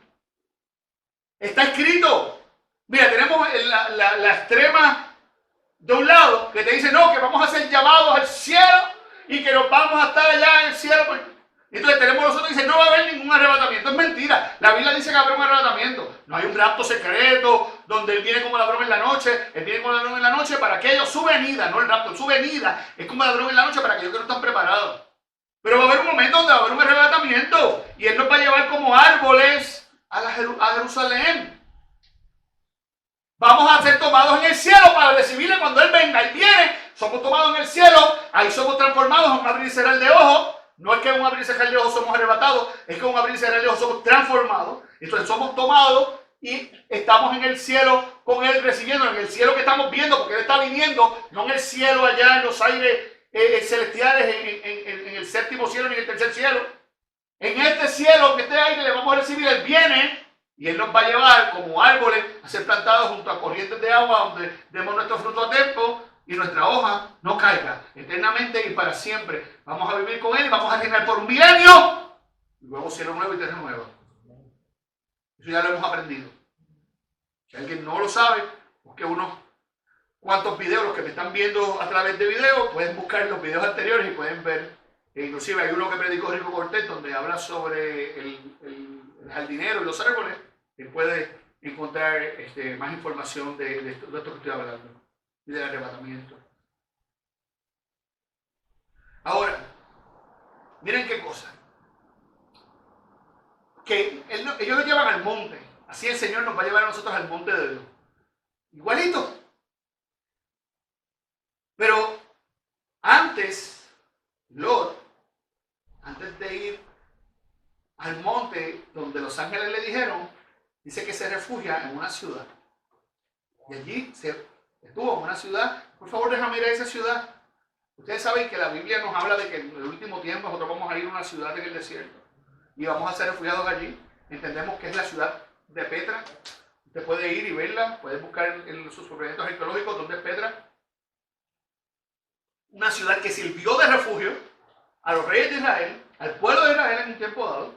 Speaker 2: Está escrito. Mira, tenemos la extrema de un lado que te dice, no, que vamos a ser llamados al cielo y que nos vamos a estar allá en el cielo. Entonces tenemos los otros que dicen, no va a haber ningún arrebatamiento. Es mentira. La Biblia dice que va a haber un arrebatamiento. No hay un rapto secreto donde Él viene como ladrón en la noche. Él viene como ladrón en la noche para aquellos, su venida, no el rapto, su venida. Es como ladrón en la noche para aquellos que no están preparados. Pero va a haber un momento donde va a haber un arrebatamiento y Él nos va a llevar como árboles a Jerusalén. Vamos a ser tomados en el cielo para recibirle cuando Él venga. Él viene, somos tomados en el cielo, ahí somos transformados en un abrir y cerrar de ojos. No es que en un abrir y cerrar de ojos somos arrebatados, es que en un abrir y cerrar de ojos somos transformados. Entonces somos tomados y estamos en el cielo con Él recibiendo, en el cielo que estamos viendo, porque Él está viniendo, no en el cielo allá en los aires celestiales, en el séptimo cielo ni en el tercer cielo. En este cielo, en este aire le vamos a recibir, Él viene. Y Él nos va a llevar como árboles a ser plantados junto a corrientes de agua donde demos nuestro fruto a tiempo y nuestra hoja no caiga eternamente y para siempre. Vamos a vivir con Él y vamos a reinar por un milenio. Y luego cielo nuevo y tierra nueva. Eso ya lo hemos aprendido. Si alguien no lo sabe, busque unos cuantos videos, los que me están viendo a través de videos, pueden buscar los videos anteriores y pueden ver. Inclusive hay uno que predicó Rico Cortés donde habla sobre el jardinero y los árboles, que puede encontrar más información de esto que estoy hablando y del arrebatamiento. Ahora, miren qué cosa. Que ellos lo llevan al monte. Así el Señor nos va a llevar a nosotros al monte de Dios. Igualito. Pero antes, Lot, antes de ir al monte donde los ángeles le dijeron, dice que se refugia en una ciudad. Y allí se estuvo en una ciudad. Por favor, déjame ir a esa ciudad. Ustedes saben que la Biblia nos habla de que en el último tiempo nosotros vamos a ir a una ciudad en el desierto y vamos a ser refugiados allí. Entendemos que es la ciudad de Petra. Usted puede ir y verla, puede buscar en sus proyectos arqueológicos dónde es Petra. Una ciudad que sirvió de refugio a los reyes de Israel, al pueblo de Israel en un tiempo dado.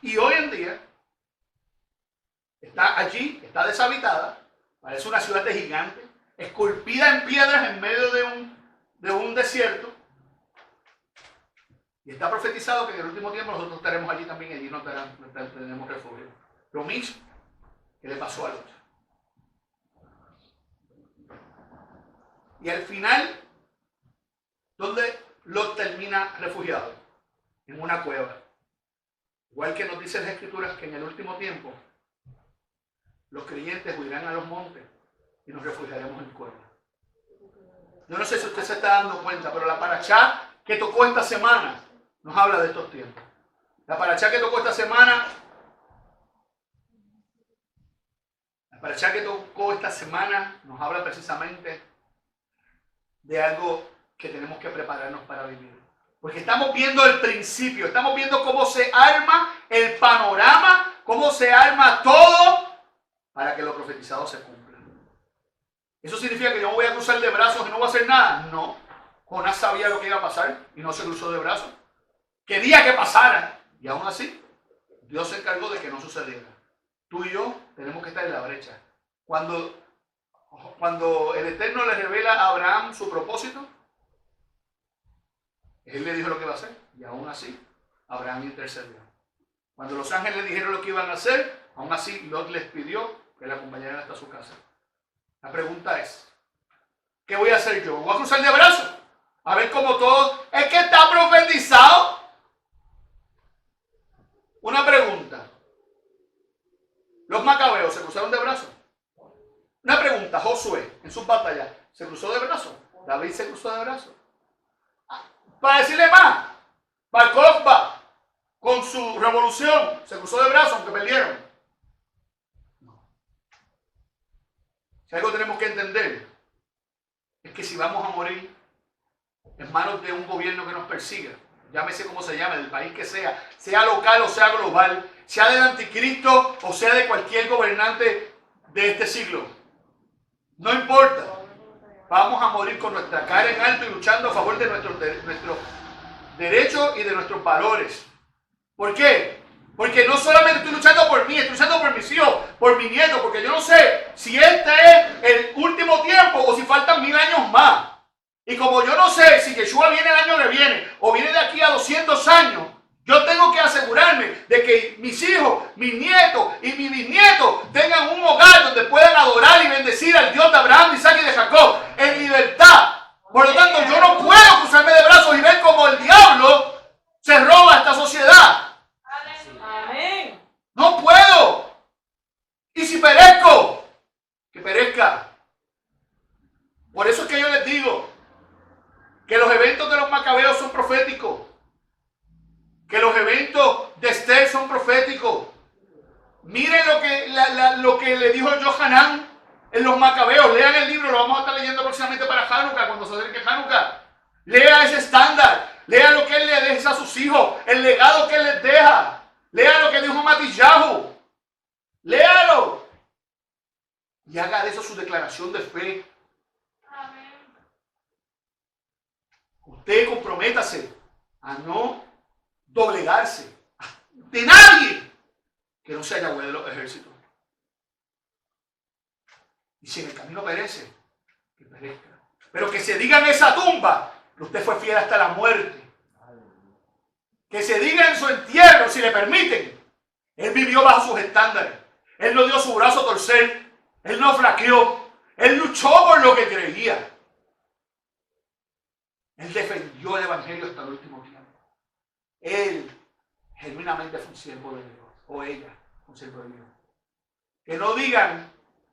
Speaker 2: Y hoy en día está allí, está deshabitada, parece una ciudad de gigantes, esculpida en piedras en medio de un desierto. Y está profetizado que en el último tiempo nosotros estaremos allí también y allí no tendremos refugio. Lo mismo que le pasó a Lot. Y al final, ¿dónde Lot termina refugiado? En una cueva. Igual que nos dice las Escrituras que en el último tiempo los creyentes huirán a los montes y nos refugiaremos en cuevas. Yo no sé si usted se está dando cuenta, pero la parachá que tocó esta semana nos habla de estos tiempos. La parachá que tocó esta semana nos habla precisamente de algo que tenemos que prepararnos para vivir. Porque estamos viendo el principio, estamos viendo cómo se arma el panorama, cómo se arma todo para que lo profetizado se cumpla. ¿Eso significa que yo me voy a cruzar de brazos y no voy a hacer nada? No. Jonás sabía lo que iba a pasar y no se cruzó de brazos. Quería que pasara y aún así Dios se encargó de que no sucediera. Tú y yo tenemos que estar en la brecha. Cuando el Eterno le revela a Abraham su propósito, él le dijo lo que iba a hacer y aún así Abraham intercedió. Cuando los ángeles le dijeron lo que iban a hacer, aún así Lot les pidió que le acompañaran hasta su casa. La pregunta es, ¿qué voy a hacer yo? ¿Voy a cruzar de brazos? A ver cómo todo es que está profetizado. Una pregunta. ¿Los macabeos se cruzaron de brazos? Una pregunta. Josué en sus batallas se cruzó de brazos. David se cruzó de brazos. Para decirle más, Bar Kokhba con su revolución se cruzó de brazos aunque perdieron. No. Si algo tenemos que entender es que si vamos a morir en manos de un gobierno que nos persiga, llámese como se llame, del país que sea local o sea global, sea del anticristo o sea de cualquier gobernante de este siglo, no importa, vamos a morir con nuestra cara en alto y luchando a favor de nuestros derechos y de nuestros valores. ¿Por qué? Porque no solamente estoy luchando por mí, estoy luchando por mis hijos, por mi nieto, porque yo no sé si este es el último tiempo o si faltan 1000 años más. Y como yo no sé si Yeshua viene el año que viene o viene de aquí a 200 años, yo tengo que asegurarme de que mis hijos, mis nietos y mis bisnietos tengan un hogar donde puedan adorar y bendecir al Dios de Abraham, de Isaac y de Jacob en libertad. Por lo tanto, yo no puedo cruzarme de brazos y ver cómo el diablo se roba esta sociedad.
Speaker 5: Amén.
Speaker 2: No puedo. Y si perezco, que perezca. Por eso es que yo les digo que los eventos de los macabeos son proféticos. Que los eventos de Esther son proféticos. Miren lo que le dijo Johanán en los macabeos. Lean el libro, lo vamos a estar leyendo próximamente para Hanukkah, cuando se acerque Hanukkah. Lea ese estándar. Lea lo que él le deja a sus hijos, el legado que él les deja. Lea lo que dijo Matillahu. Léalo. Y haga de eso su declaración de fe. Usted comprométase a no doblegarse de nadie que no sea Yahweh de los ejércitos. Y si en el camino perece, que perezca. Pero que se diga en esa tumba que usted fue fiel hasta la muerte. Que se diga en su entierro, si le permiten, él vivió bajo sus estándares. Él no dio su brazo a torcer. Él no flaqueó. Él luchó por lo que creía. Él defendió el evangelio hasta el último tiempo. Él genuinamente fue un siervo de Dios. O ella fue un siervo de Dios. Que no digan,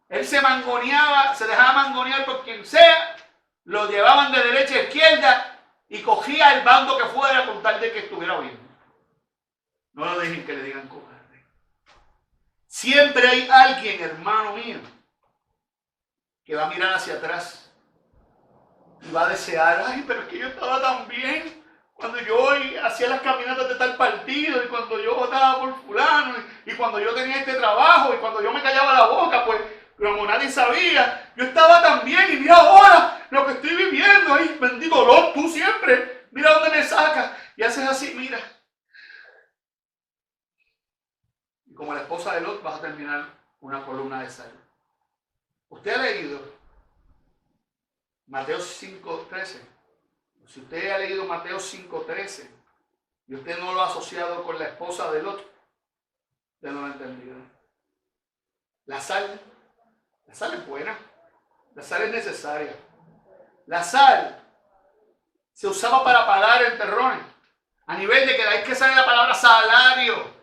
Speaker 2: él se mangoneaba, se dejaba mangonear por quien sea, lo llevaban de derecha a izquierda y cogía el bando que fuera con tal de que estuviera bien. No lo dejen que le digan cobarde. Siempre hay alguien, hermano mío, que va a mirar hacia atrás y va a desear, ay, pero es que yo estaba tan bien cuando yo hacía las caminatas de tal partido y cuando yo votaba por fulano y cuando yo tenía este trabajo y cuando yo me callaba la boca, pues como nadie sabía, yo estaba tan bien y mira ahora lo que estoy viviendo, ay, bendito Lot, tú siempre, mira dónde me sacas y haces así, mira. Y como la esposa de Lot vas a terminar una columna de sal. ¿Usted ha leído Mateo 5:13? Si usted ha leído Mateo 5:13 y usted no lo ha asociado con la esposa de Lot, usted no lo ha entendido. La sal es buena, la sal es necesaria. La sal se usaba para pagar enterrones, a nivel de que de ahí que sale la palabra salario.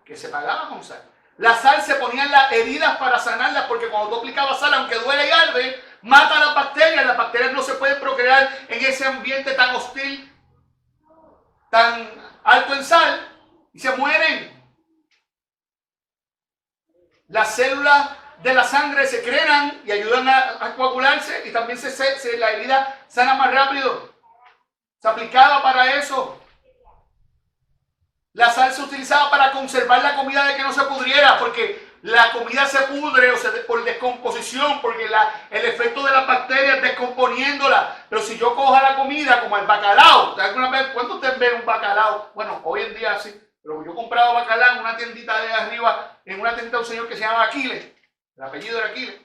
Speaker 2: que se pagaba con sal. La sal se ponía en las heridas para sanarlas, porque cuando tú aplicabas sal, aunque duele y arde, mata a las bacterias no se pueden procrear en ese ambiente tan hostil, tan alto en sal, y se mueren. Las células de la sangre se crean y ayudan a coagularse, y también la herida sana más rápido. Se aplicaba para eso. La sal se utilizaba para conservar la comida de que no se pudriera, porque la comida se pudre por descomposición, porque el efecto de las bacterias descomponiéndola. Pero si yo cojo la comida como el bacalao, ¿alguna vez cuánto usted ve un bacalao? Bueno, hoy en día sí, pero yo compraba bacalao en una tiendita de arriba, en una tienda de un señor que se llama Aquiles, el apellido era Aquiles,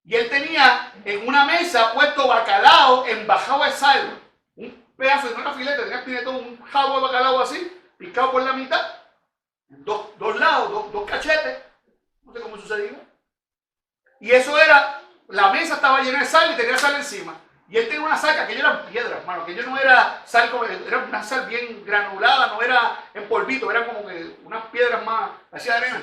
Speaker 2: y él tenía en una mesa puesto bacalao en bajado de sal, un pedazo, no era filete, tenía todo un jabo de bacalao así, picado por la mitad, dos lados, dos cachetes, no sé cómo sucedía. Y eso era, la mesa estaba llena de sal y tenía sal encima. Y él tenía una sal, que aquello eran piedras, hermano, aquello no era sal, era una sal bien granulada, no era en polvito, eran como que unas piedras más, hacía arena.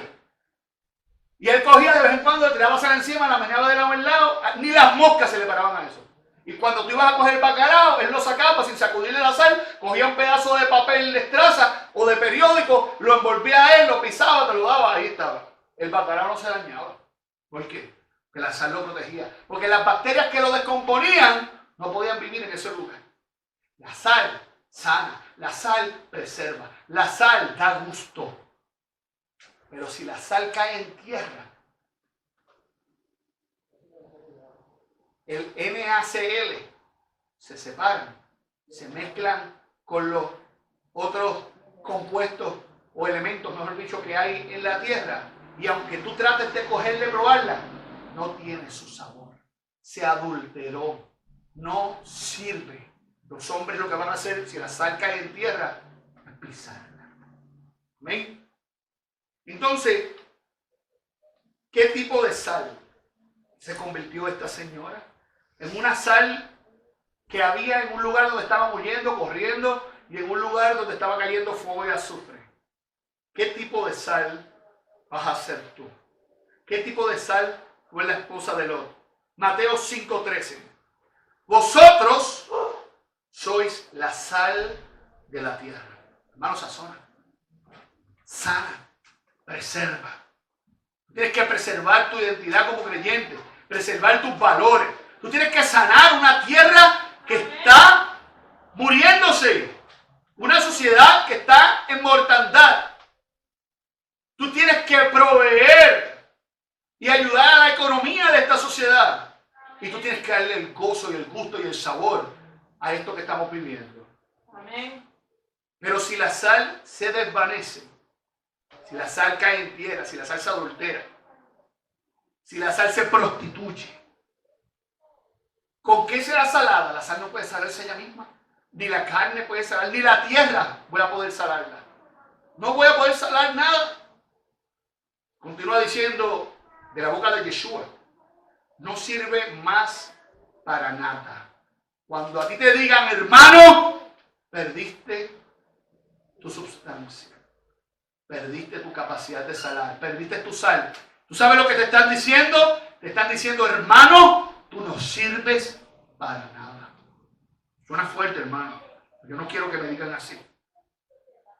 Speaker 2: Y él cogía de vez en cuando, le tiraba sal encima, la meneaba de lado en lado, ni las moscas se le paraban a eso. Y cuando tú ibas a coger el bacalao, él lo sacaba sin sacudirle la sal, cogía un pedazo de papel de estraza o de periódico, lo envolvía a él, lo pisaba, te lo daba, ahí estaba. El bacalao no se dañaba. ¿Por qué? Porque la sal lo protegía. Porque las bacterias que lo descomponían no podían vivir en ese lugar. La sal sana, la sal preserva, la sal da gusto. Pero si la sal cae en tierra, el NaCl se separan, se mezclan con los otros compuestos o elementos, mejor dicho, que hay en la tierra, y aunque tú trates de cogerle, probarla, no tiene su sabor, se adulteró, no sirve. Los hombres lo que van a hacer, si la sal cae en tierra, es pisarla. ¿Amén? Entonces, ¿qué tipo de sal se convirtió esta señora? En una sal que había en un lugar donde estaban huyendo, corriendo, y en un lugar donde estaba cayendo fuego y azufre. ¿Qué tipo de sal vas a ser tú? ¿Qué tipo de sal fue la esposa de Lot? Mateo 5:13. Vosotros sois la sal de la tierra. Hermanos, sazona, sana, preserva. Tienes que preservar tu identidad como creyente, preservar tus valores. Tú tienes que sanar una tierra que está muriéndose, una sociedad que está en mortandad. Tú tienes que proveer y ayudar a la economía de esta sociedad. Y tú tienes que darle el gozo y el gusto y el sabor a esto que estamos viviendo.
Speaker 5: Amén.
Speaker 2: Pero si la sal se desvanece, si la sal cae en tierra, si la sal se adultera, si la sal se prostituye, ¿con qué será salada? La sal no puede salarse ella misma. Ni la carne puede salar, ni la tierra voy a poder salarla. No voy a poder salar nada. Continúa diciendo de la boca de Yeshua, no sirve más para nada. Cuando a ti te digan, hermano, perdiste tu sustancia, perdiste tu capacidad de salar, perdiste tu sal. ¿Tú sabes lo que te están diciendo? Te están diciendo, hermano, tú no sirves para nada. Suena fuerte, hermano. Yo no quiero que me digan así.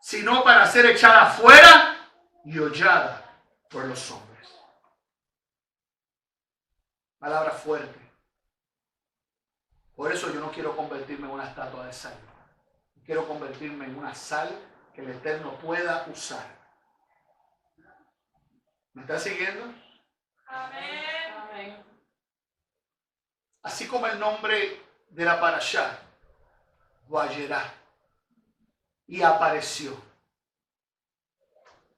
Speaker 2: Sino para ser echada afuera y hollada por los hombres. Palabra fuerte. Por eso yo no quiero convertirme en una estatua de sal. Quiero convertirme en una sal que el Eterno pueda usar. ¿Me está siguiendo?
Speaker 5: Amén. Amén.
Speaker 2: Así como el nombre de la parashá, Vayerá, y apareció.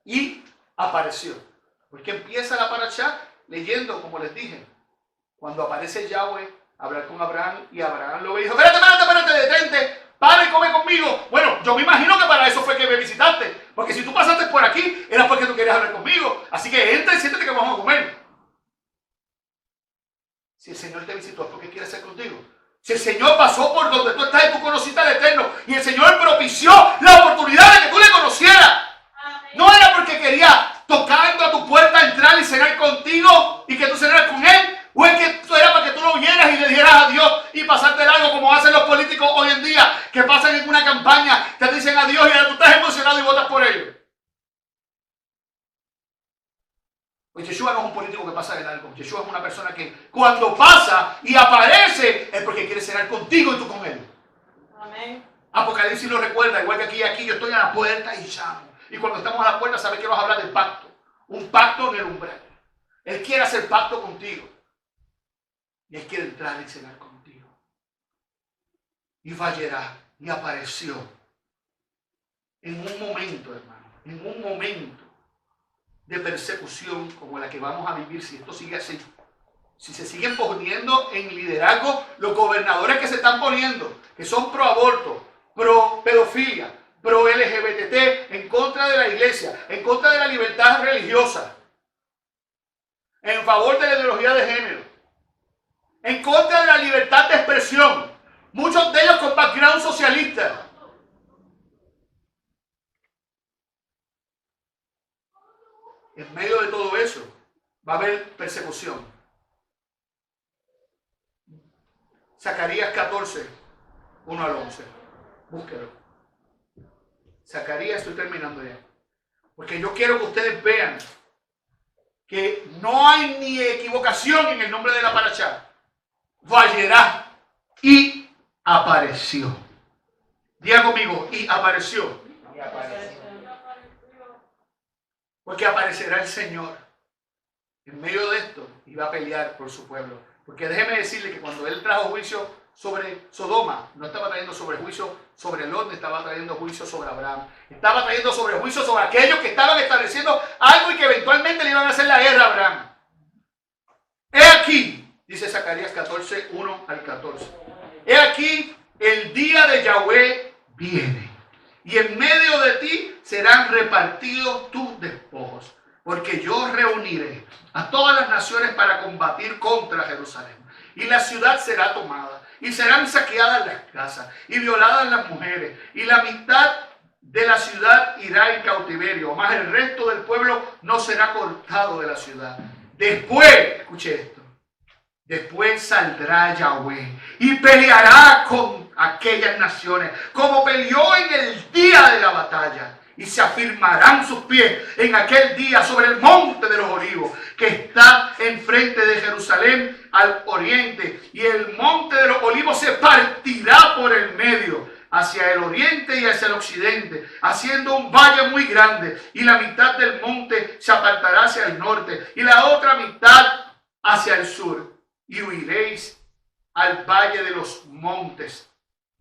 Speaker 2: Y apareció. Porque empieza la parashá leyendo, como les dije, cuando aparece Yahweh a hablar con Abraham, y Abraham lo ve y dijo, espérate, detente, para y come conmigo. Bueno, yo me imagino que para eso fue que me visitaste, porque si tú pasaste por aquí, era porque tú querías hablar conmigo. Así que entra y siéntate que vamos a comer. Si el Señor te visitó es porque quiere ser contigo. Si el Señor pasó por donde tú estás y tú conociste al Eterno, y el Señor propició la oportunidad de que tú le conocieras, no era porque quería tocando a tu puerta entrar y cenar contigo y que tú cenaras con él? ¿O es que esto era para que tú lo vieras y le dijeras adiós y pasarte largo como hacen los políticos hoy en día, que pasan en una campaña, te dicen adiós y ahora tú estás emocionado y votas por ellos? Pues Yeshua no es un político que pasa de largo. Yeshua es una persona que cuando pasa y aparece es porque quiere cenar contigo y tú con él.
Speaker 5: Amén.
Speaker 2: Apocalipsis lo recuerda, igual que aquí yo estoy a la puerta y llamo. Y cuando estamos a la puerta, ¿sabes que nos habla del pacto? Un pacto en el umbral. Él quiere hacer pacto contigo. Y Él quiere entrar y cenar contigo. Y Vallerá, y apareció. En un momento, hermano, en un momento de persecución como la que vamos a vivir si esto sigue así. Si se siguen poniendo en liderazgo los gobernadores que se están poniendo, que son pro aborto, pro pedofilia, pro LGBT, en contra de la iglesia, en contra de la libertad religiosa, en favor de la ideología de género, en contra de la libertad de expresión, muchos de ellos con background socialista. En medio de todo eso va a haber persecución. Zacarías 14, 1 al 11. Búsquelo. Zacarías, estoy terminando ya. Porque yo quiero que ustedes vean que no hay ni equivocación en el nombre de la parashá. Vallerá y apareció. Diga conmigo, y apareció.
Speaker 3: Y apareció.
Speaker 2: Porque aparecerá el Señor en medio de esto y va a pelear por su pueblo. Porque déjeme decirle que cuando Él trajo juicio sobre Sodoma, no estaba trayendo sobre juicio sobre Lot, estaba trayendo juicio sobre Abraham. Estaba trayendo sobre juicio sobre aquellos que estaban estableciendo algo y que eventualmente le iban a hacer la guerra a Abraham. He aquí, dice Zacarías 14, 1 al 14. He aquí, el día de Yahweh viene. Y en medio de ti serán repartidos tus despojos, porque yo reuniré a todas las naciones para combatir contra Jerusalén. Y la ciudad será tomada, y serán saqueadas las casas, y violadas las mujeres, y la mitad de la ciudad irá en cautiverio, mas el resto del pueblo no será cortado de la ciudad. Después, escuche esto, después saldrá Yahweh y peleará con aquellas naciones, como peleó en el día de la batalla. Y se afirmarán sus pies en aquel día sobre el monte de los olivos, que está enfrente de Jerusalén al oriente. Y el monte de los olivos se partirá por el medio, hacia el oriente y hacia el occidente, haciendo un valle muy grande. Y la mitad del monte se apartará hacia el norte, y la otra mitad hacia el sur. Y huiréis al valle de los montes,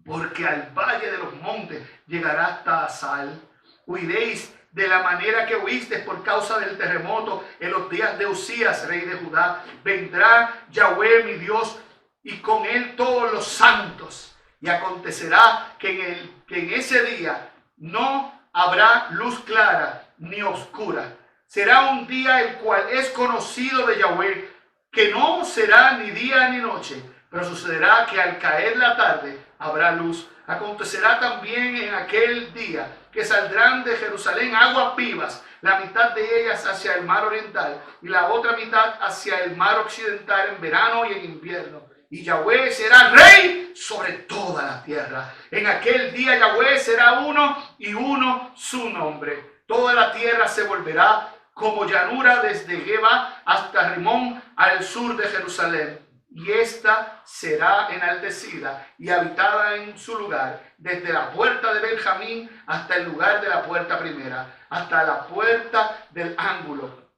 Speaker 2: porque al valle de los montes llegará hasta Asal. Huiréis de la manera que huisteis por causa del terremoto en los días de Usías, rey de Judá. Vendrá Yahweh mi Dios y con él todos los santos. Y acontecerá que en ese día no habrá luz clara ni oscura. Será un día el cual es conocido de Yahweh, que no será ni día ni noche, pero sucederá que al caer la tarde habrá luz. Acontecerá también en aquel día que saldrán de Jerusalén aguas vivas, la mitad de ellas hacia el mar oriental y la otra mitad hacia el mar occidental en verano y en invierno. Y Yahweh será rey sobre toda la tierra. En aquel día Yahweh será uno y uno su nombre. Toda la tierra se volverá como llanura desde Geba hasta Rimón al sur de Jerusalén. Y ésta será enaltecida y habitada en su lugar, desde la puerta de Benjamín hasta el lugar de la puerta primera, hasta la puerta del ángulo,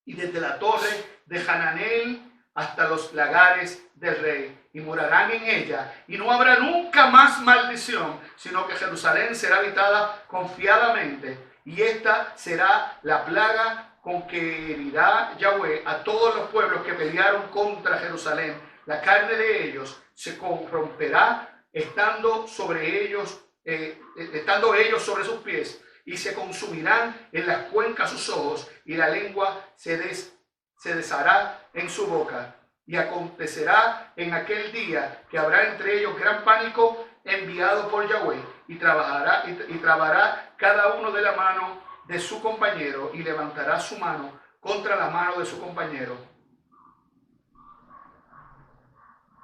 Speaker 2: y desde la torre de Hananel hasta los lagares del rey. Y morarán en ella, y no habrá nunca más maldición, sino que Jerusalén será habitada confiadamente. Y esta será la plaga con que herirá Yahweh a todos los pueblos que pelearon contra Jerusalén. La carne de ellos se corromperá estando ellos sobre sus pies, y se consumirán en las cuencas sus ojos, y la lengua se deshará en su boca. Y acontecerá en aquel día que habrá entre ellos gran pánico enviado por Yahweh, y trabará cada uno de la mano de su compañero y levantará su mano contra la mano de su compañero.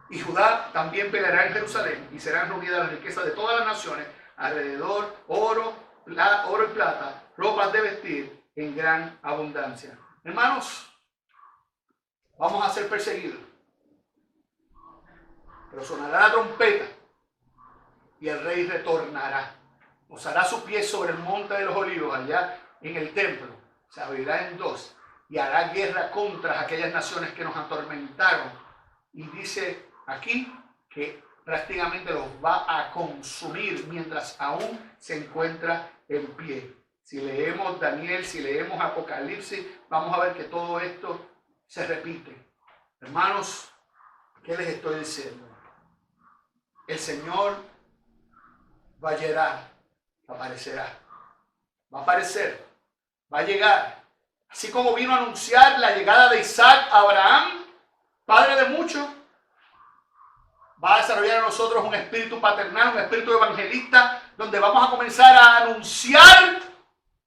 Speaker 2: Y Judá también peleará en Jerusalén y serán reunidas las riquezas de todas las naciones alrededor, oro y plata, ropas de vestir en gran abundancia. Hermanos, vamos a ser perseguidos, pero sonará la trompeta y el rey retornará. Posará su pie sobre el monte de los olivos allá en el templo, se abrirá en dos y hará guerra contra aquellas naciones que nos atormentaron. Y dice aquí que prácticamente los va a consumir mientras aún se encuentra en pie. Si leemos Daniel, si leemos Apocalipsis, vamos a ver que todo esto se repite. Hermanos, ¿qué les estoy diciendo? El Señor va a llegar, aparecerá, va a aparecer, va a llegar. Así como vino a anunciar la llegada de Isaac a Abraham, padre de muchos, va a desarrollar en nosotros un espíritu paternal, un espíritu evangelista, donde vamos a comenzar a anunciar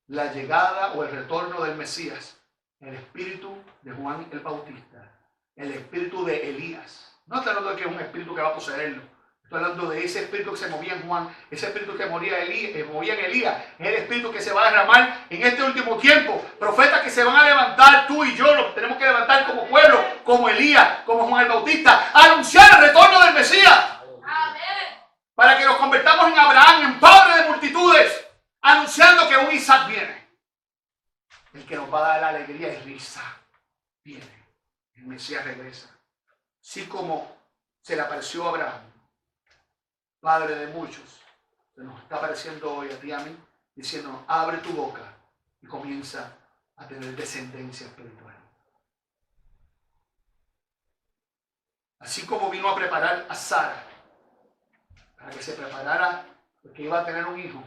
Speaker 2: la llegada o el retorno del Mesías. El espíritu de Juan el Bautista, el espíritu de Elías. No estoy hablando de que es un espíritu que va a poseerlo. Estoy hablando de ese espíritu que se movía en Juan, ese espíritu que movía en Elías. Es el espíritu que se va a derramar en este último tiempo. Profetas que se van a levantar, tú y yo los tenemos que levantar como pueblo, como Elías, como Juan el Bautista, a anunciar el retorno del Mesías.
Speaker 5: Amén.
Speaker 2: Para que nos convertamos en Abraham, en padre de multitudes, anunciando que un Isaac viene. El que nos va a dar la alegría y risa viene. El Mesías regresa. Así como se le apareció a Abraham, padre de muchos, se nos está apareciendo hoy a ti y a mí, diciendo, abre tu boca y comienza a tener descendencia espiritual. Así como vino a preparar a Sara, para que se preparara, porque iba a tener un hijo,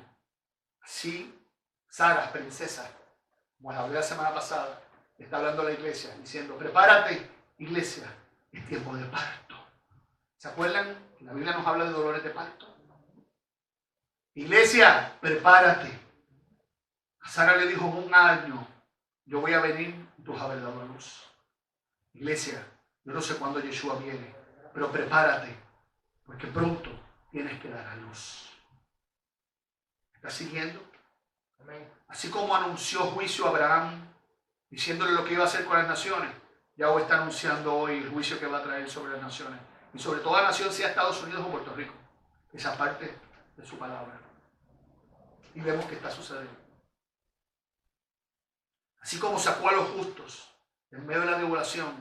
Speaker 2: así Sara, princesa, como les hablé la semana pasada, está hablando a la iglesia, diciendo, prepárate, iglesia, es tiempo de parto. ¿Se acuerdan? La Biblia nos habla de dolores de parto. Iglesia, prepárate. A Sara le dijo, en un año yo voy a venir y tú vas a ver la luz. Iglesia, yo no sé cuándo Yeshua viene, pero prepárate, porque pronto tienes que dar a luz. ¿Estás siguiendo?
Speaker 3: Amén.
Speaker 2: Así como anunció juicio a Abraham, diciéndole lo que iba a hacer con las naciones, Yahweh está anunciando hoy el juicio que va a traer sobre las naciones. Y sobre toda nación, sea Estados Unidos o Puerto Rico. Esa parte de su palabra. Y vemos que está sucediendo. Así como sacó a los justos en medio de la tribulación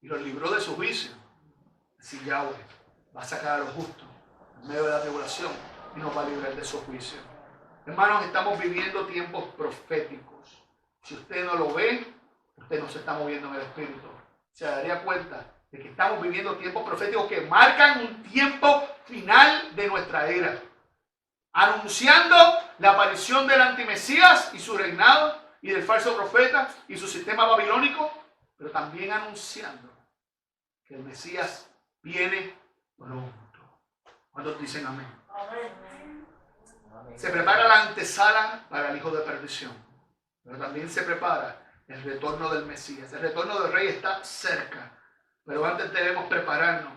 Speaker 2: y los libró de su juicio, así Yahweh va a sacar a los justos en medio de la tribulación y nos va a librar de su juicio. Hermanos, estamos viviendo tiempos proféticos. Si usted no lo ve, usted no se está moviendo en el Espíritu. Se daría cuenta de que estamos viviendo tiempos proféticos que marcan un tiempo final de nuestra era, anunciando la aparición del antimesías y su reinado y del falso profeta y su sistema babilónico, pero también anunciando que el Mesías viene pronto. ¿Cuántos dicen amén? Se prepara la antesala para el hijo de perdición, pero también se prepara el retorno del Mesías. El retorno del Rey está cerca. Pero antes debemos prepararnos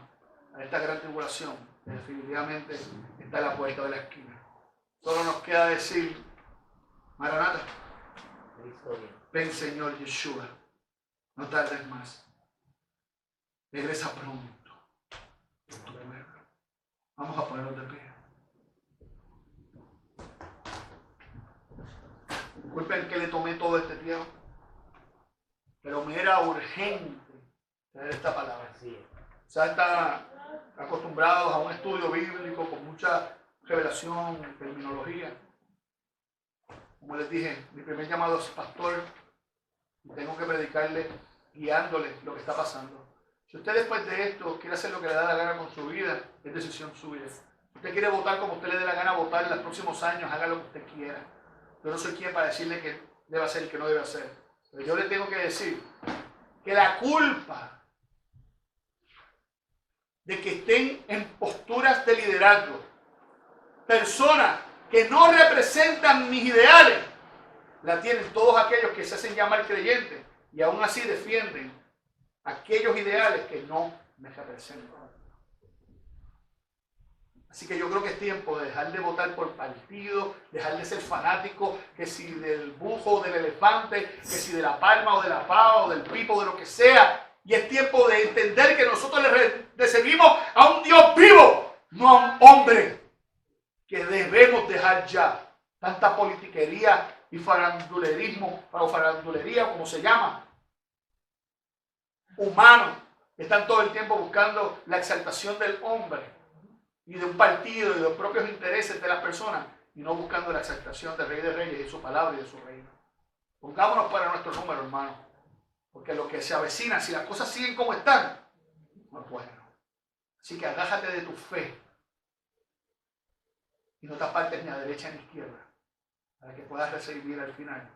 Speaker 2: a esta gran tribulación. Definitivamente está a la puerta de la esquina. Solo nos queda decir, Maranata, ven Señor Yeshua, no tardes más. Regresa pronto por tu pueblo. Vamos a ponernos de pie. Disculpen que le tomé todo este tiempo, pero me era urgente tener esta palabra. O sea, está acostumbrados a un estudio bíblico con mucha revelación, terminología. Como les dije, mi primer llamado es pastor y tengo que predicarle, guiándole lo que está pasando. Si usted después de esto quiere hacer lo que le da la gana con su vida, es decisión suya. Si usted quiere votar como usted le dé la gana votar en los próximos años, haga lo que usted quiera. Yo no soy quien para decirle que debe hacer y que no debe hacer. Pero yo le tengo que decir que la culpa de que estén en posturas de liderazgo personas que no representan mis ideales, la tienen todos aquellos que se hacen llamar creyentes y aún así defienden aquellos ideales que no me representan. Así que yo creo que es tiempo de dejar de votar por partido, dejar de ser fanático, que si del bufo o del elefante, que si de la palma o de la pava o del pipo, de lo que sea. Y es tiempo de entender que nosotros le servimos a un Dios vivo, no a un hombre. Que debemos dejar ya tanta politiquería y farandulerismo, o farandulería, como se llama, humanos, que están todo el tiempo buscando la exaltación del hombre y de un partido y de los propios intereses de las personas, y no buscando la exaltación del Rey de Reyes y de su palabra y de su reino. Pongámonos para nuestro número, hermano, porque lo que se avecina, si las cosas siguen como están, no es bueno. Así que agájate de tu fe y no te apartes ni a derecha ni a izquierda, para que puedas recibir al final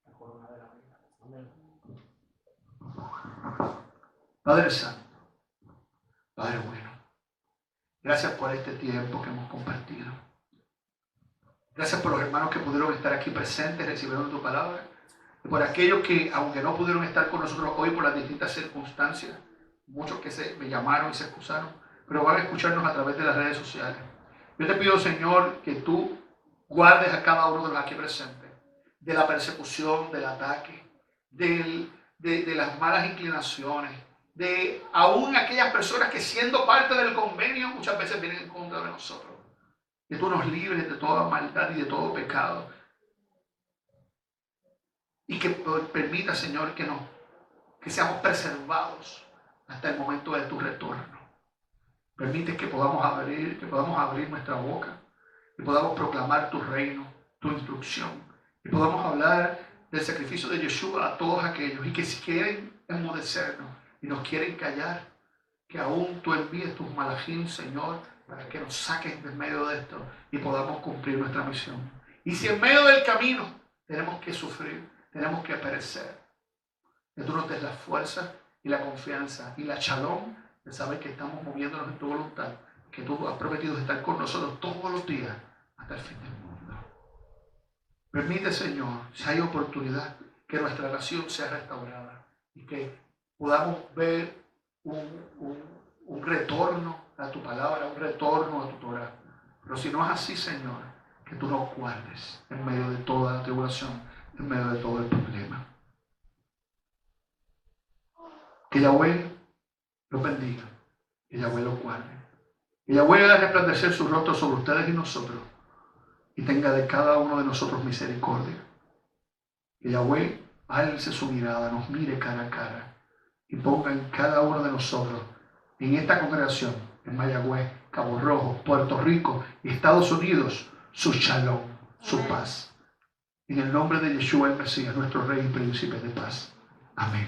Speaker 2: la corona de la vida. Amén. Padre Santo, Padre bueno, gracias por este tiempo que hemos compartido. Gracias por los hermanos que pudieron estar aquí presentes, recibieron tu palabra. Y por aquellos que, aunque no pudieron estar con nosotros hoy por las distintas circunstancias, muchos que me llamaron y se excusaron, pero van a escucharnos a través de las redes sociales. Yo te pido, Señor, que tú guardes a cada uno de los aquí presentes de la persecución, del ataque, de las malas inclinaciones, de aún aquellas personas que siendo parte del convenio muchas veces vienen en contra de nosotros. Que tú nos libres de toda maldad y de todo pecado. Y que permita, Señor, que seamos preservados hasta el momento de tu retorno. Permite que podamos abrir nuestra boca y podamos proclamar tu reino, tu instrucción. Y podamos hablar del sacrificio de Yeshua a todos aquellos. Y que si quieren enmudecernos y nos quieren callar, que aún tú envíes tus malajín, Señor, para que nos saquen de medio de esto y podamos cumplir nuestra misión. Y si en medio del camino tenemos que sufrir, tenemos que perecer, que tú nos des la fuerza y la confianza y la shalom de saber que estamos moviéndonos en tu voluntad, que tú has prometido estar con nosotros todos los días hasta el fin del mundo. Permite, Señor, si hay oportunidad, que nuestra nación sea restaurada y que podamos ver un retorno a tu palabra, un retorno a tu Torah. Pero si no es así, Señor, que tú nos guardes en medio de toda la tribulación, en medio de todo el problema. Que Yahweh los bendiga, que Yahweh los guarde, que Yahweh haga resplandecer su rostro sobre ustedes y nosotros y tenga de cada uno de nosotros misericordia. Que Yahweh alce su mirada, nos mire cara a cara y ponga en cada uno de nosotros, en esta congregación, en Mayagüez, Cabo Rojo, Puerto Rico y Estados Unidos, su shalom, su paz. En el nombre de Yeshua el Mesías, nuestro Rey y Príncipe de paz. Amén.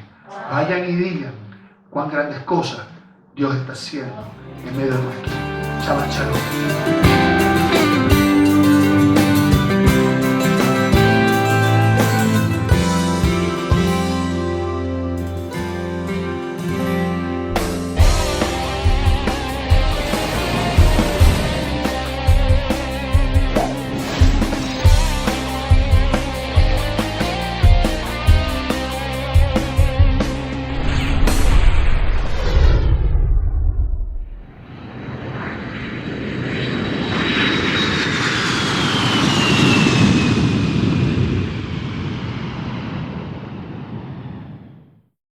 Speaker 2: Vayan y digan cuán grandes cosas Dios está haciendo en medio de nuestro. Shabbat shalom.